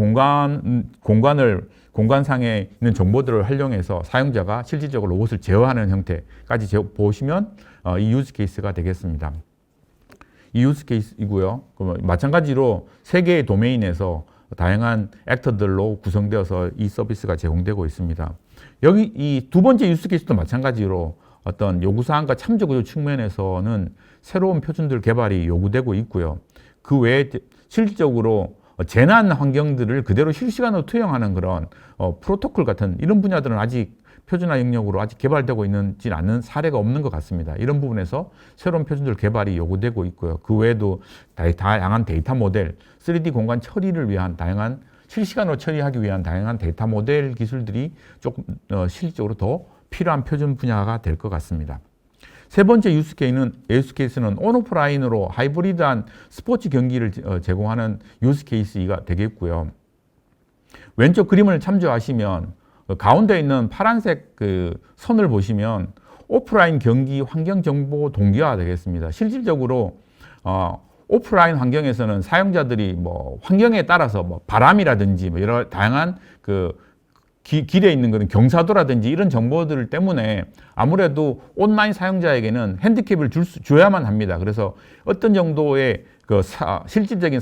공간을 공간상에 있는 정보들을 활용해서 사용자가 실질적으로 로봇을 제어하는 형태까지 보시면 이 유즈 케이스가 되겠습니다. 이 유즈 케이스이고요. 마찬가지로 세 개의 도메인에서 다양한 액터들로 구성되어서 이 서비스가 제공되고 있습니다. 여기 이 두 번째 유즈 케이스도 마찬가지로 어떤 요구사항과 참조구조 측면에서는 새로운 표준들 개발이 요구되고 있고요. 그 외에 실질적으로 재난 환경들을 그대로 실시간으로 투영하는 그런 프로토콜 같은 이런 분야들은 아직 표준화 영역으로 아직 개발되고 있는지 않은 사례가 없는 것 같습니다. 이런 부분에서 새로운 표준들 개발이 요구되고 있고요. 그 외에도 다양한 데이터 모델, 3D 공간 처리를 위한 다양한 실시간으로 처리하기 위한 다양한 데이터 모델 기술들이 조금 실질적으로 더 필요한 표준 분야가 될 것 같습니다. 세 번째 유스 케이스는 온오프라인으로 하이브리드한 스포츠 경기를 제공하는 유스 케이스가 되겠고요. 왼쪽 그림을 참조하시면 가운데 있는 파란색 그 선을 보시면 오프라인 경기 환경 정보 동기화가 되겠습니다. 실질적으로 오프라인 환경에서는 사용자들이 뭐 환경에 따라서 뭐 바람이라든지 뭐 여러 다양한 그 길에 있는 그런 경사도라든지 이런 정보들 때문에 아무래도 온라인 사용자에게는 핸디캡을 줘야만 합니다. 그래서 어떤 정도의 그 실질적인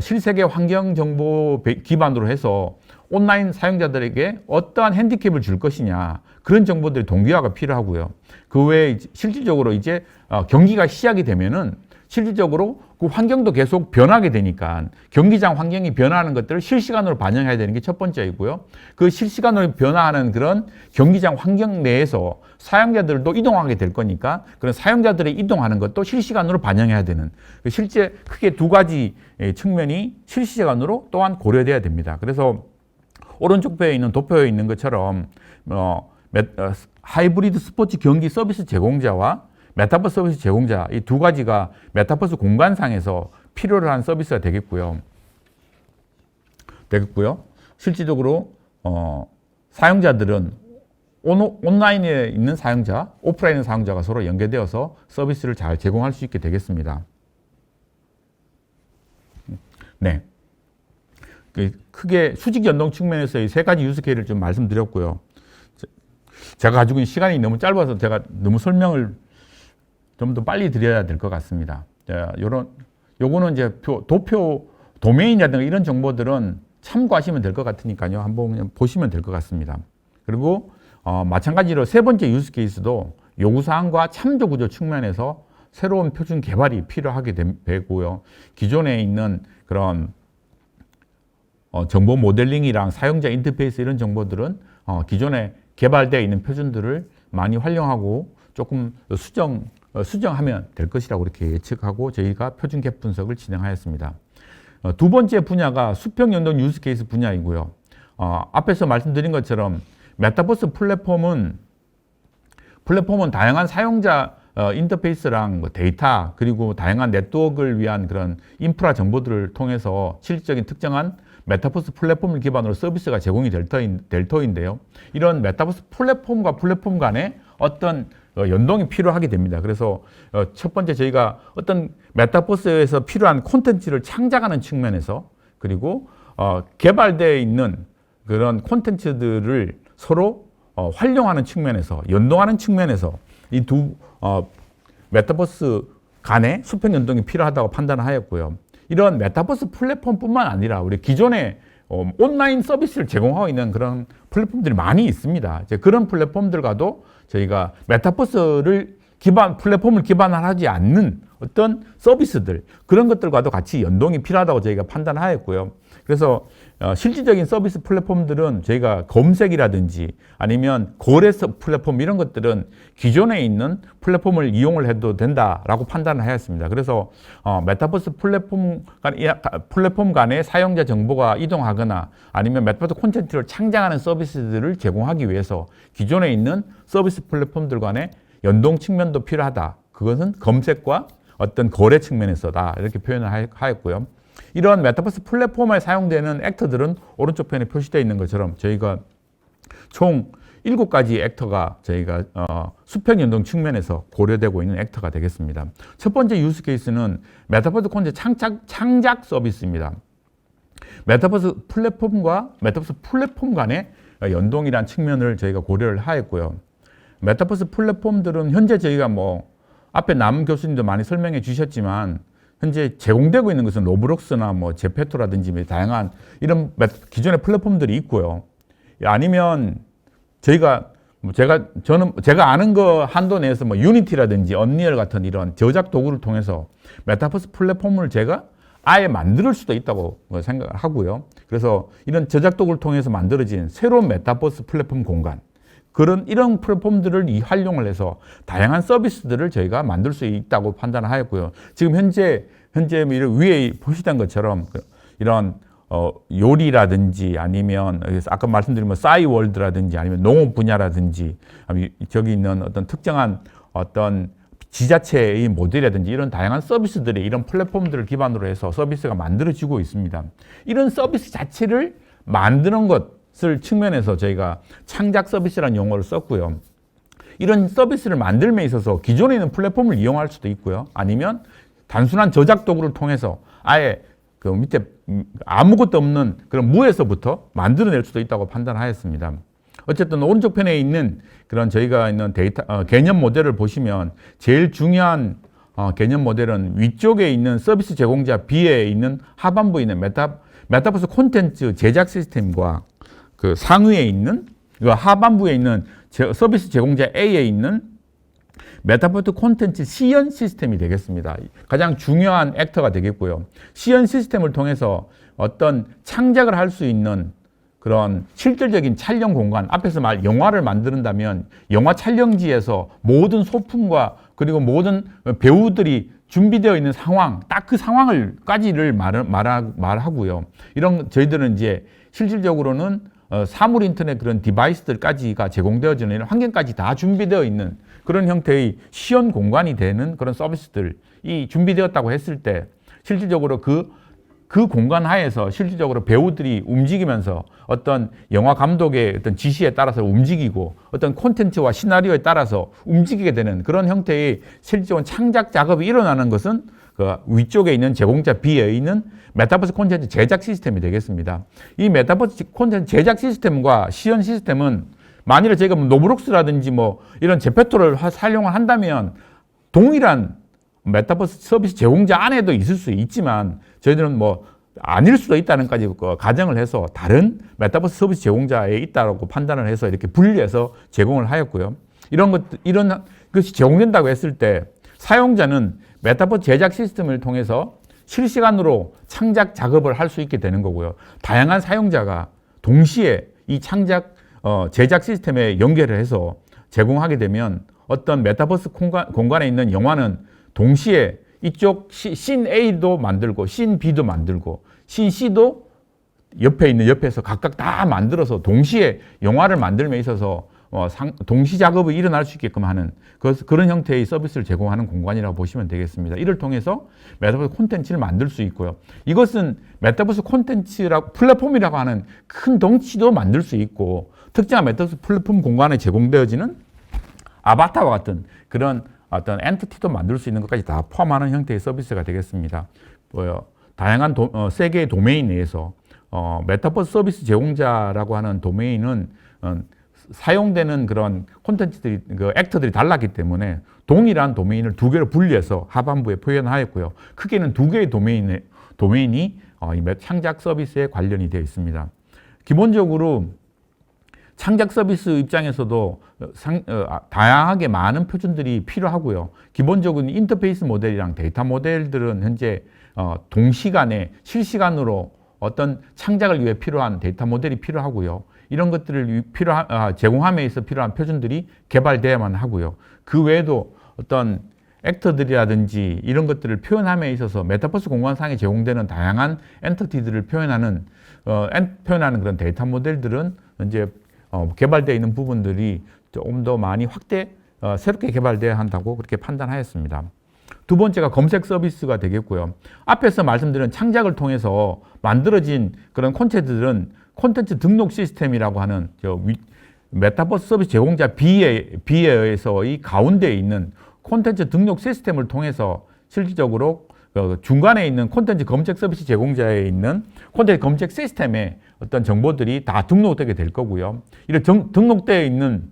실세계 환경 정보 기반으로 해서 온라인 사용자들에게 어떠한 핸디캡을 줄 것이냐 그런 정보들이 동기화가 필요하고요. 그 외에 실질적으로 이제 경기가 시작이 되면은 실질적으로 그 환경도 계속 변하게 되니까 경기장 환경이 변화하는 것들을 실시간으로 반영해야 되는 게 첫 번째이고요. 그 실시간으로 변화하는 그런 경기장 환경 내에서 사용자들도 이동하게 될 거니까 그런 사용자들의 이동하는 것도 실시간으로 반영해야 되는 실제 크게 두 가지 측면이 실시간으로 또한 고려돼야 됩니다. 그래서 오른쪽 배에 있는 도표에 있는 것처럼 하이브리드 스포츠 경기 서비스 제공자와 메타버스 서비스 제공자 이 두 가지가 메타버스 공간상에서 필요로 한 서비스가 되겠고요. 실질적으로 사용자들은 온라인에 있는 사용자, 오프라인에 있는 사용자가 서로 연계되어서 서비스를 잘 제공할 수 있게 되겠습니다. 네. 크게 수직 연동 측면에서 이 세 가지 유스 케이스를 좀 말씀드렸고요. 제가 가지고 있는 시간이 너무 짧아서 제가 너무 설명을 좀 더 빨리 드려야 될 것 같습니다. 요거는 이제 도표, 도메인이라든가 이런 정보들은 참고하시면 될 것 같으니까요. 한번 그냥 보시면 될 것 같습니다. 그리고 마찬가지로 세 번째 유스 케이스도 요구사항과 참조구조 측면에서 새로운 표준 개발이 필요하게 되고요. 기존에 있는 그런 정보 모델링이랑 사용자 인터페이스 이런 정보들은 기존에 개발되어 있는 표준들을 많이 활용하고 조금 수정하면 될 것이라고 이렇게 예측하고 저희가 표준 갭 분석을 진행하였습니다. 두 번째 분야가 수평 연동 유스 케이스 분야이고요. 앞에서 말씀드린 것처럼 메타버스 플랫폼은 다양한 사용자 인터페이스랑 뭐 데이터 그리고 다양한 네트워크를 위한 그런 인프라 정보들을 통해서 실질적인 특정한 메타버스 플랫폼을 기반으로 서비스가 제공이 될 터인데요. 이런 메타버스 플랫폼과 플랫폼 간에 어떤 연동이 필요하게 됩니다. 그래서 첫 번째 저희가 어떤 메타버스에서 필요한 콘텐츠를 창작하는 측면에서 그리고 개발되어 있는 그런 콘텐츠들을 서로 활용하는 측면에서 연동하는 측면에서 이 두 메타버스 간의 수평 연동이 필요하다고 판단하였고요. 이런 메타버스 플랫폼뿐만 아니라 우리 기존에 온라인 서비스를 제공하고 있는 그런 플랫폼들이 많이 있습니다. 이제 그런 플랫폼들과도 저희가 메타버스를 플랫폼을 기반하지 않는 어떤 서비스들 그런 것들과도 같이 연동이 필요하다고 저희가 판단하였고요. 그래서 실질적인 서비스 플랫폼들은 저희가 검색이라든지 아니면 거래 플랫폼 이런 것들은 기존에 있는 플랫폼을 이용을 해도 된다라고 판단을 하였습니다. 그래서 메타버스 플랫폼 간의 사용자 정보가 이동하거나 아니면 메타버스 콘텐츠를 창작하는 서비스들을 제공하기 위해서 기존에 있는 서비스 플랫폼들 간의 연동 측면도 필요하다. 그것은 검색과 어떤 거래 측면에서다. 이렇게 표현을 하였고요. 이러한 메타버스 플랫폼에 사용되는 액터들은 오른쪽 편에 표시되어 있는 것처럼 저희가 총 7가지 액터가 저희가 수평 연동 측면에서 고려되고 있는 액터가 되겠습니다. 첫 번째 유스 케이스는 메타버스 콘텐츠 창작 서비스입니다. 메타버스 플랫폼과 메타버스 플랫폼 간의 연동이란 측면을 저희가 고려를 하였고요. 메타버스 플랫폼들은 현재 저희가 뭐 앞에 남 교수님도 많이 설명해 주셨지만 현재 제공되고 있는 것은 로블록스나 뭐 제페토라든지 다양한 이런 기존의 플랫폼들이 있고요. 아니면 제가 아는 거 한도 내에서 뭐 유니티라든지 언리얼 같은 이런 저작 도구를 통해서 메타버스 플랫폼을 제가 아예 만들 수도 있다고 생각하고요. 그래서 이런 저작 도구를 통해서 만들어진 새로운 메타버스 플랫폼 공간, 이런 플랫폼들을 활용을 해서 다양한 서비스들을 저희가 만들 수 있다고 판단하였고요. 지금 현재 위에 보시던 것처럼 이런 요리라든지 아니면 아까 말씀드린 뭐 싸이월드라든지 아니면 농업 분야라든지 저기 있는 어떤 특정한 어떤 지자체의 모델이라든지 이런 다양한 서비스들이 이런 플랫폼들을 기반으로 해서 서비스가 만들어지고 있습니다. 이런 서비스 자체를 만드는 것을 측면에서 저희가 창작 서비스라는 용어를 썼고요. 이런 서비스를 만들면 있어서 기존에 있는 플랫폼을 이용할 수도 있고요. 아니면 단순한 저작 도구를 통해서 아예 그 밑에 아무것도 없는 그런 무에서부터 만들어낼 수도 있다고 판단하였습니다. 어쨌든 오른쪽 편에 있는 그런 저희가 있는 개념 모델을 보시면 제일 중요한 개념 모델은 위쪽에 있는 서비스 제공자 B에 있는 하반부에 있는 메타버스 콘텐츠 제작 시스템과 그 상위에 있는 하반부에 있는 서비스 제공자 A에 있는 메타버스 콘텐츠 시연 시스템이 되겠습니다. 가장 중요한 액터가 되겠고요. 시연 시스템을 통해서 어떤 창작을 할 수 있는 그런 실질적인 촬영 공간, 앞에서 영화를 만든다면 영화 촬영지에서 모든 소품과 그리고 모든 배우들이 준비되어 있는 상황, 딱 그 상황을까지를 말하고요. 이런 저희들은 이제 실질적으로는 사물 인터넷 그런 디바이스들까지가 제공되어지는 이런 환경까지 다 준비되어 있는 그런 형태의 시연 공간이 되는 그런 서비스들이 준비되었다고 했을 때 실질적으로 그 공간 하에서 실질적으로 배우들이 움직이면서 어떤 영화 감독의 어떤 지시에 따라서 움직이고 어떤 콘텐츠와 시나리오에 따라서 움직이게 되는 그런 형태의 실질적인 창작 작업이 일어나는 것은 그 위쪽에 있는 제공자 B에 있는 메타버스 콘텐츠 제작 시스템이 되겠습니다. 이 메타버스 콘텐츠 제작 시스템과 시연 시스템은 만일에 저희가 노브록스라든지 뭐 이런 제페토를 사용을 한다면 동일한 메타버스 서비스 제공자 안에도 있을 수 있지만 저희들은 뭐 아닐 수도 있다는까지 가정을 해서 다른 메타버스 서비스 제공자에 있다고 판단을 해서 이렇게 분리해서 제공을 하였고요. 이런 것이 제공된다고 했을 때 사용자는 메타버스 제작 시스템을 통해서 실시간으로 창작 작업을 할 수 있게 되는 거고요. 다양한 사용자가 동시에 이 창작 제작 시스템에 연결을 해서 제공하게 되면 어떤 메타버스 공간에 있는 영화는 동시에 이쪽 씬 A도 만들고 씬 B도 만들고 씬 C도 옆에서 각각 다 만들어서 동시에 영화를 만들면 있어서 동시 작업이 일어날 수 있게끔 하는 그런 형태의 서비스를 제공하는 공간이라고 보시면 되겠습니다. 이를 통해서 메타버스 콘텐츠를 만들 수 있고요. 이것은 메타버스 콘텐츠라고 플랫폼이라고 하는 큰 덩치도 만들 수 있고 특정한 메타버스 플랫폼 공간에 제공되어지는 아바타와 같은 그런 어떤 엔티티도 만들 수 있는 것까지 다 포함하는 형태의 서비스가 되겠습니다. 다양한 세 개의 도메인 내에서 메타버스 서비스 제공자라고 하는 도메인은 사용되는 그런 콘텐츠들이 액터들이 달랐기 때문에 동일한 도메인을 두 개로 분리해서 하반부에 표현하였고요. 크게는 두 개의 도메인이 창작 서비스에 관련이 되어 있습니다. 기본적으로 창작 서비스 입장에서도 다양하게 많은 표준들이 필요하고요. 기본적으로 인터페이스 모델이랑 데이터 모델들은 현재 동시간에 실시간으로 어떤 창작을 위해 필요한 데이터 모델이 필요하고요. 이런 것들을 제공함에 있어 필요한 표준들이 개발되어야만 하고요. 그 외에도 어떤 액터들이라든지 이런 것들을 표현함에 있어서 메타버스 공간상에 제공되는 다양한 엔터티들을 표현하는 그런 데이터 모델들은 이제 개발되어 있는 부분들이 조금 더 많이 새롭게 개발되어야 한다고 그렇게 판단하였습니다. 두 번째가 검색 서비스가 되겠고요. 앞에서 말씀드린 창작을 통해서 만들어진 그런 콘텐츠들은 콘텐츠 등록 시스템이라고 하는 메타버스 서비스 제공자 B에 의해서의 가운데에 있는 콘텐츠 등록 시스템을 통해서 실질적으로 그 중간에 있는 콘텐츠 검색 서비스 제공자에 있는 콘텐츠 검색 시스템에 어떤 정보들이 다 등록되게 될 거고요. 이런 등록되어 있는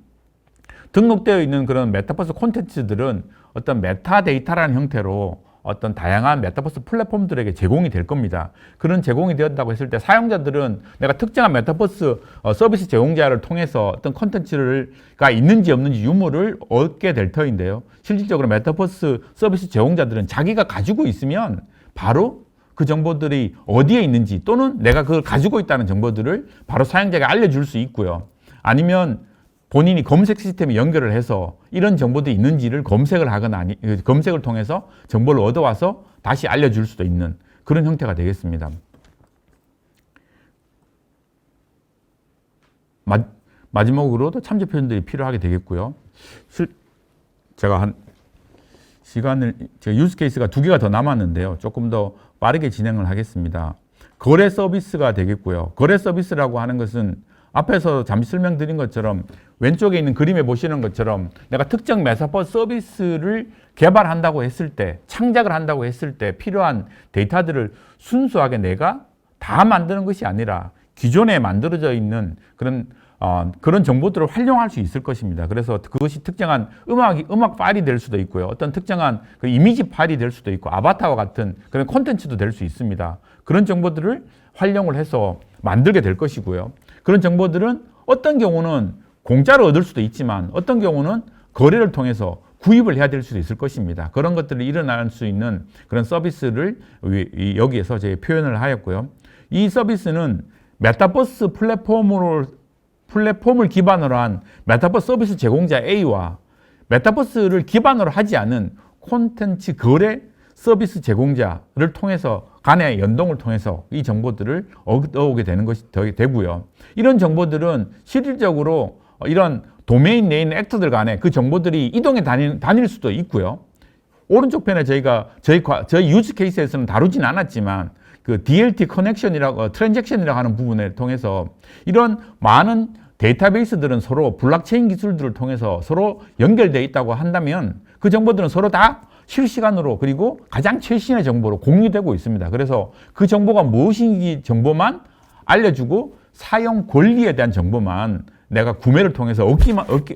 그런 메타버스 콘텐츠들은 어떤 메타데이터라는 형태로 어떤 다양한 메타버스 플랫폼들에게 제공이 될 겁니다. 그런 제공이 되었다고 했을 때 사용자들은 내가 특정한 메타버스 서비스 제공자를 통해서 어떤 콘텐츠가 있는지 없는지 유무를 얻게 될 터인데요. 실질적으로 메타버스 서비스 제공자들은 자기가 가지고 있으면 바로 그 정보들이 어디에 있는지 또는 내가 그걸 가지고 있다는 정보들을 바로 사용자에게 알려줄 수 있고요. 아니면 본인이 검색 시스템에 연결을 해서 이런 정보들이 있는지를 검색을 하거나 검색을 통해서 정보를 얻어와서 다시 알려줄 수도 있는 그런 형태가 되겠습니다. 마지막으로도 참조 표현들이 필요하게 되겠고요. 제가 유스 케이스가 2개가 더 남았는데요. 조금 더 빠르게 진행을 하겠습니다. 거래 서비스가 되겠고요. 거래 서비스라고 하는 것은 앞에서 잠시 설명드린 것처럼 왼쪽에 있는 그림에 보시는 것처럼 내가 특정 메타버스 서비스를 개발한다고 했을 때, 창작을 한다고 했을 때 필요한 데이터들을 순수하게 내가 다 만드는 것이 아니라 기존에 만들어져 있는 그런 정보들을 활용할 수 있을 것입니다. 그래서 그것이 특정한 음악 파일이 될 수도 있고요. 어떤 특정한 그 이미지 파일이 될 수도 있고 아바타와 같은 그런 콘텐츠도 될 수 있습니다. 그런 정보들을 활용을 해서 만들게 될 것이고요. 그런 정보들은 어떤 경우는 공짜로 얻을 수도 있지만 어떤 경우는 거래를 통해서 구입을 해야 될 수도 있을 것입니다. 그런 것들이 일어날 수 있는 그런 서비스를 여기에서 제가 표현을 하였고요. 이 서비스는 메타버스 플랫폼을 기반으로 한 메타버스 서비스 제공자 A와 메타버스를 기반으로 하지 않은 콘텐츠 거래 서비스 제공자를 통해서 간의 연동을 통해서 이 정보들을 얻어오게 되는 것이 되고요. 이런 정보들은 실질적으로 이런 도메인 내에 있는 액터들 간에 그 정보들이 이동해 다닐 수도 있고요. 오른쪽 편에 저희 유즈 케이스에서는 다루진 않았지만 그 DLT 트랜잭션이라고 하는 부분을 통해서 이런 많은 데이터베이스들은 서로 블록체인 기술들을 통해서 서로 연결되어 있다고 한다면 그 정보들은 서로 다 실시간으로 그리고 가장 최신의 정보로 공유되고 있습니다. 그래서 그 정보가 무엇인지 정보만 알려주고 사용 권리에 대한 정보만 내가 구매를 통해서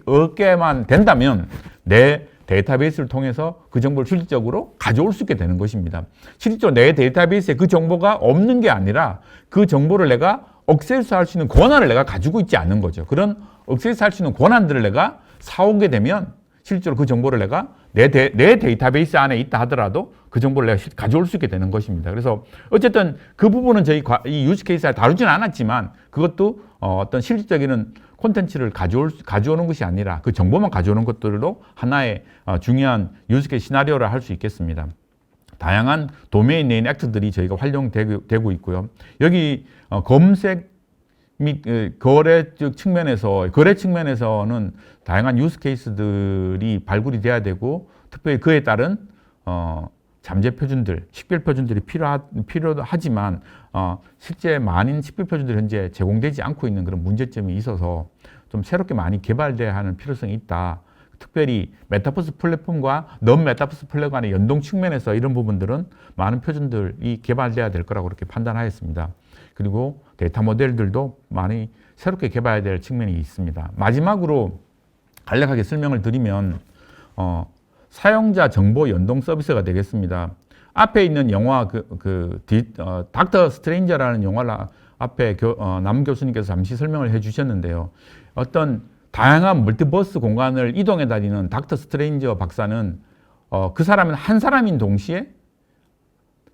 얻게만 된다면 내 데이터베이스를 통해서 그 정보를 실질적으로 가져올 수 있게 되는 것입니다. 실질적으로 내 데이터베이스에 그 정보가 없는 게 아니라 그 정보를 내가 액세스할 수 있는 권한을 내가 가지고 있지 않은 거죠. 그런 액세스할 수 있는 권한들을 내가 사오게 되면 실제로 그 정보를 내가 내 데이터베이스 안에 있다 하더라도 그 정보를 내가 가져올 수 있게 되는 것입니다. 그래서 어쨌든 그 부분은 저희 이 유즈 케이스에 다루지는 않았지만 그것도 어떤 실질적인 콘텐츠를 가져오는 것이 아니라 그 정보만 가져오는 것들로 하나의 중요한 유즈 케이스 시나리오를 할 수 있겠습니다. 다양한 도메인 네임 액터들이 저희가 활용되고 있고요. 여기 검색 및 거래 측면에서는 다양한 유스 케이스들이 발굴이 돼야 되고 특별히 그에 따른 잠재 표준들, 식별 표준들이 필요하지만 실제 많은 식별 표준들이 현재 제공되지 않고 있는 그런 문제점이 있어서 좀 새롭게 많이 개발돼야 하는 필요성이 있다. 특별히 메타버스 플랫폼과 넌 메타버스 플랫폼 간의 연동 측면에서 이런 부분들은 많은 표준들이 개발돼야 될 거라고 그렇게 판단하였습니다. 그리고 데이터 모델들도 많이 새롭게 개발해야 될 측면이 있습니다. 마지막으로 간략하게 설명을 드리면 사용자 정보 연동 서비스가 되겠습니다. 앞에 있는 영화 닥터 스트레인저라는 영화를 앞에 남 교수님께서 잠시 설명을 해주셨는데요. 어떤 다양한 멀티버스 공간을 이동해 다니는 닥터 스트레인저 박사는 그 사람은 한 사람인 동시에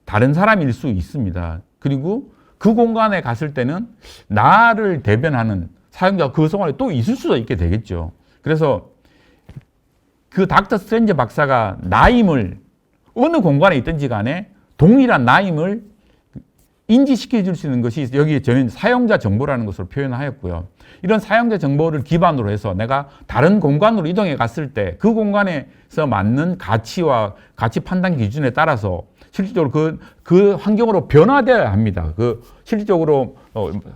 다른 사람일 수 있습니다. 그리고 그 공간에 갔을 때는 나를 대변하는 사용자가 그 속안에 또 있을 수도 있게 되겠죠. 그래서 그 닥터 스트레인저 박사가 나임을 어느 공간에 있든지 간에 동일한 나임을 인지시켜 줄 수 있는 것이 여기 저는 사용자 정보라는 것으로 표현하였고요. 이런 사용자 정보를 기반으로 해서 내가 다른 공간으로 이동해 갔을 때 그 공간에서 맞는 가치와 가치 판단 기준에 따라서 실질적으로 그 환경으로 변화되어야 합니다. 실질적으로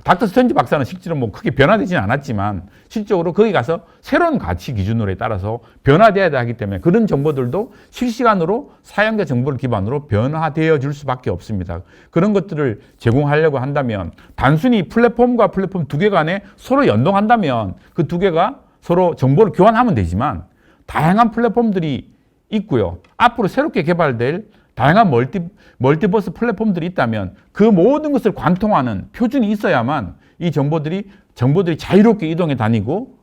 닥터 스트레인지 박사는 실제로 뭐 크게 변화되지는 않았지만 실질적으로 거기 가서 새로운 가치 기준으로에 따라서 변화되어야 하기 때문에 그런 정보들도 실시간으로 사용자 정보를 기반으로 변화되어 줄 수밖에 없습니다. 그런 것들을 제공하려고 한다면 단순히 플랫폼과 플랫폼 두 개 간에 서로 연동한다면 그 두 개가 서로 정보를 교환하면 되지만 다양한 플랫폼들이 있고요. 앞으로 새롭게 개발될 다양한 멀티버스 플랫폼들이 있다면 그 모든 것을 관통하는 표준이 있어야만 이 정보들이 자유롭게 이동해 다니고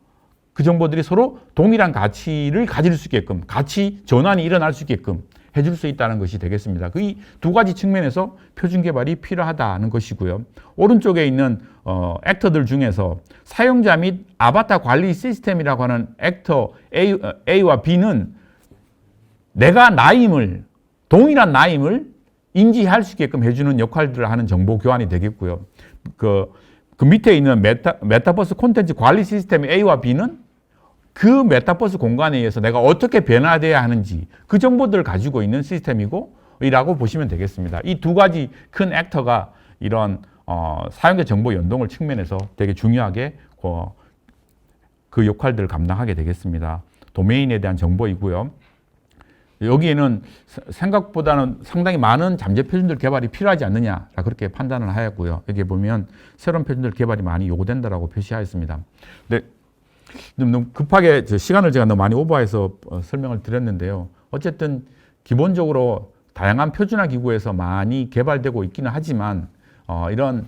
그 정보들이 서로 동일한 가치를 가질 수 있게끔 가치 전환이 일어날 수 있게끔 해줄 수 있다는 것이 되겠습니다. 이 두 가지 측면에서 표준 개발이 필요하다는 것이고요. 오른쪽에 있는 액터들 중에서 사용자 및 아바타 관리 시스템이라고 하는 액터 A와 B는 내가 동일한 나임을 인지할 수 있게끔 해주는 역할들을 하는 정보 교환이 되겠고요. 그 밑에 있는 메타버스 콘텐츠 관리 시스템 A와 B는 그 메타버스 공간에 의해서 내가 어떻게 변화돼야 하는지 그 정보들을 가지고 있는 시스템이라고 보시면 되겠습니다. 이 두 가지 큰 액터가 이런 사용자 정보 연동을 측면에서 되게 중요하게 그 역할들을 감당하게 되겠습니다. 도메인에 대한 정보이고요. 여기에는 생각보다는 상당히 많은 잠재 표준들 개발이 필요하지 않느냐 그렇게 판단을 하였고요. 여기 보면 새로운 표준들 개발이 많이 요구된다라고 표시하였습니다. 근데 너무 급하게 시간을 제가 너무 많이 오버해서 설명을 드렸는데요. 어쨌든 기본적으로 다양한 표준화 기구에서 많이 개발되고 있기는 하지만 이런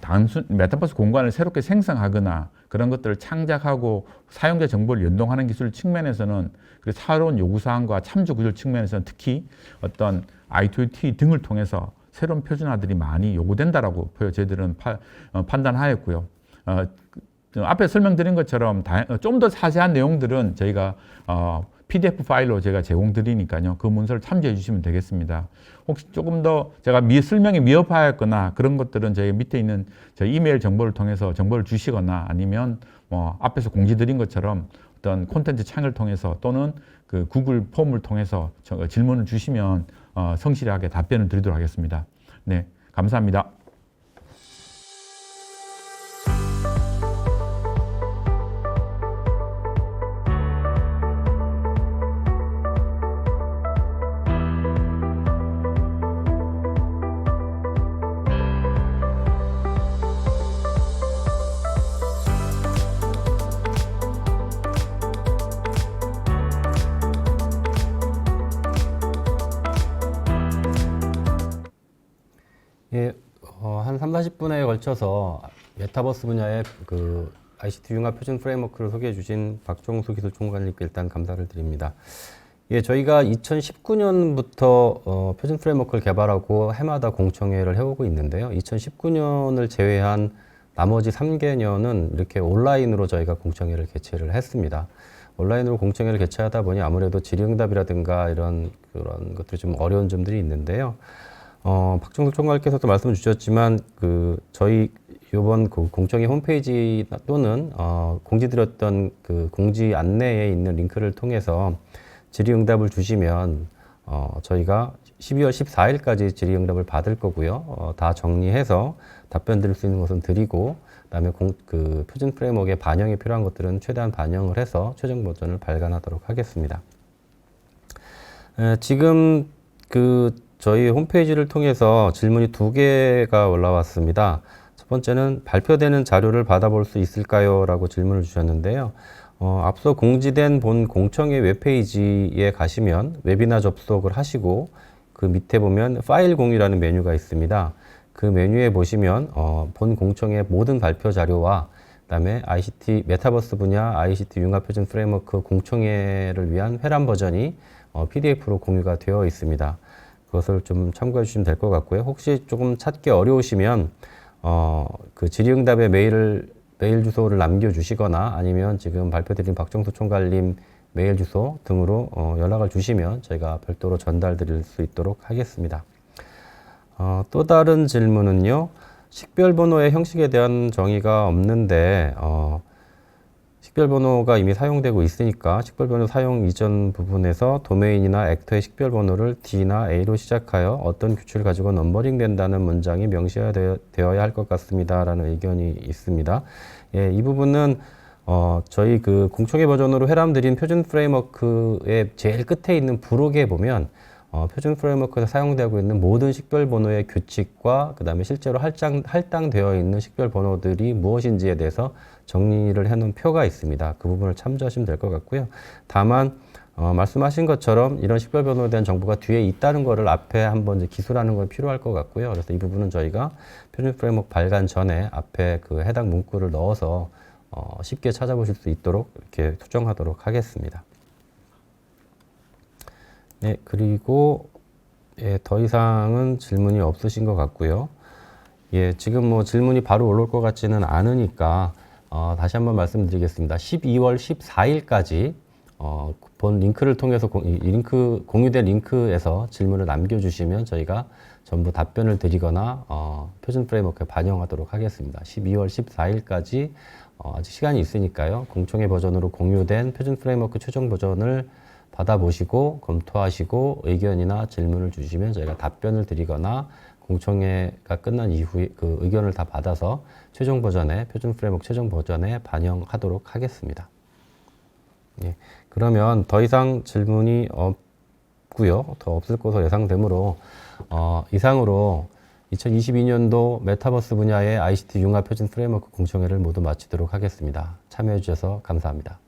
단순 메타버스 공간을 새롭게 생성하거나 그런 것들을 창작하고 사용자 정보를 연동하는 기술 측면에서는 그 새로운 요구사항과 참조 구조 측면에서는 특히 어떤 I2T 등을 통해서 새로운 표준화들이 많이 요구된다라고 저희들은 판단하였고요. 앞에 설명드린 것처럼 좀 더 자세한 내용들은 저희가 PDF 파일로 제가 제공드리니까요. 그 문서를 참조해 주시면 되겠습니다. 혹시 조금 더 제가 설명이 미흡하였거나 그런 것들은 저희 밑에 있는 저희 이메일 정보를 통해서 정보를 주시거나 아니면 앞에서 공지드린 것처럼 어떤 콘텐츠 창을 통해서 또는 그 구글 폼을 통해서 질문을 주시면 성실하게 답변을 드리도록 하겠습니다. 네, 감사합니다. 예, 한 30-40분에 걸쳐서 메타버스 분야의 그 ICT 융합 표준 프레임워크를 소개해 주신 박종수 기술총괄님께 일단 감사를 드립니다. 예, 저희가 2019년부터 표준 프레임워크를 개발하고 해마다 공청회를 해오고 있는데요. 2019년을 제외한 나머지 3개년은 이렇게 온라인으로 저희가 공청회를 개최를 했습니다. 온라인으로 공청회를 개최하다 보니 아무래도 질의응답이라든가 그런 것들이 좀 어려운 점들이 있는데요. 박종석 총괄께서도 말씀을 주셨지만 저희 이번 공청회 홈페이지 또는 공지드렸던 그 공지 안내에 있는 링크를 통해서 질의응답을 주시면 저희가 12월 14일까지 질의응답을 받을 거고요. 다 정리해서 답변 드릴 수 있는 것은 드리고 그다음에 그 표준 프레임워크에 반영이 필요한 것들은 최대한 반영을 해서 최종 버전을 발간하도록 하겠습니다. 지금 저희 홈페이지를 통해서 질문이 2개가 올라왔습니다. 첫 번째는 발표되는 자료를 받아볼 수 있을까요? 라고 질문을 주셨는데요. 앞서 공지된 본 공청회 웹페이지에 가시면 웨비나 접속을 하시고 그 밑에 보면 파일 공유라는 메뉴가 있습니다. 그 메뉴에 보시면 본 공청회 모든 발표 자료와 그다음에 ICT 메타버스 분야 ICT 융합 표준 프레임워크 공청회를 위한 회란 버전이 PDF로 공유가 되어 있습니다. 그것을 좀 참고해 주시면 될 것 같고요. 혹시 조금 찾기 어려우시면 그 질의응답의 메일 주소를 남겨주시거나 아니면 지금 발표드린 박종수 총괄님 메일 주소 등으로 연락을 주시면 저희가 별도로 전달 드릴 수 있도록 하겠습니다. 또 다른 질문은요. 식별번호의 형식에 대한 정의가 없는데 식별번호가 이미 사용되고 있으니까 식별번호 사용 이전 부분에서 도메인이나 액터의 식별번호를 D나 A로 시작하여 어떤 규칙을 가지고 넘버링 된다는 문장이 명시되어야 할 것 같습니다. 라는 의견이 있습니다. 예, 이 부분은 저희 그 공청회 버전으로 회람드린 표준 프레임워크의 제일 끝에 있는 부록에 보면 표준 프레임워크에서 사용되고 있는 모든 식별번호의 규칙과 그 다음에 실제로 할당되어 있는 식별번호들이 무엇인지에 대해서 정리를 해놓은 표가 있습니다. 그 부분을 참조하시면 될 것 같고요. 다만 말씀하신 것처럼 이런 식별번호에 대한 정보가 뒤에 있다는 것을 앞에 한번 이제 기술하는 건 필요할 것 같고요. 그래서 이 부분은 저희가 표준 프레임워크 발간 전에 앞에 그 해당 문구를 넣어서 쉽게 찾아보실 수 있도록 이렇게 수정하도록 하겠습니다. 네, 그리고 예, 더 이상은 질문이 없으신 것 같고요. 예, 지금 뭐 질문이 바로 올라올 것 같지는 않으니까 다시 한번 말씀드리겠습니다. 12월 14일까지 본 링크를 통해서 공유된 링크에서 질문을 남겨주시면 저희가 전부 답변을 드리거나 표준 프레임워크에 반영하도록 하겠습니다. 12월 14일까지 아직 시간이 있으니까요. 공청회 버전으로 공유된 표준 프레임워크 최종 버전을 받아보시고 검토하시고 의견이나 질문을 주시면 저희가 답변을 드리거나 공청회가 끝난 이후에 그 의견을 다 받아서 최종 버전에 표준 프레임워크 최종 버전에 반영하도록 하겠습니다. 예, 그러면 더 이상 질문이 없고요. 더 없을 것으로 예상되므로 이상으로 2022년도 메타버스 분야의 ICT 융합 표준 프레임워크 공청회를 모두 마치도록 하겠습니다. 참여해 주셔서 감사합니다.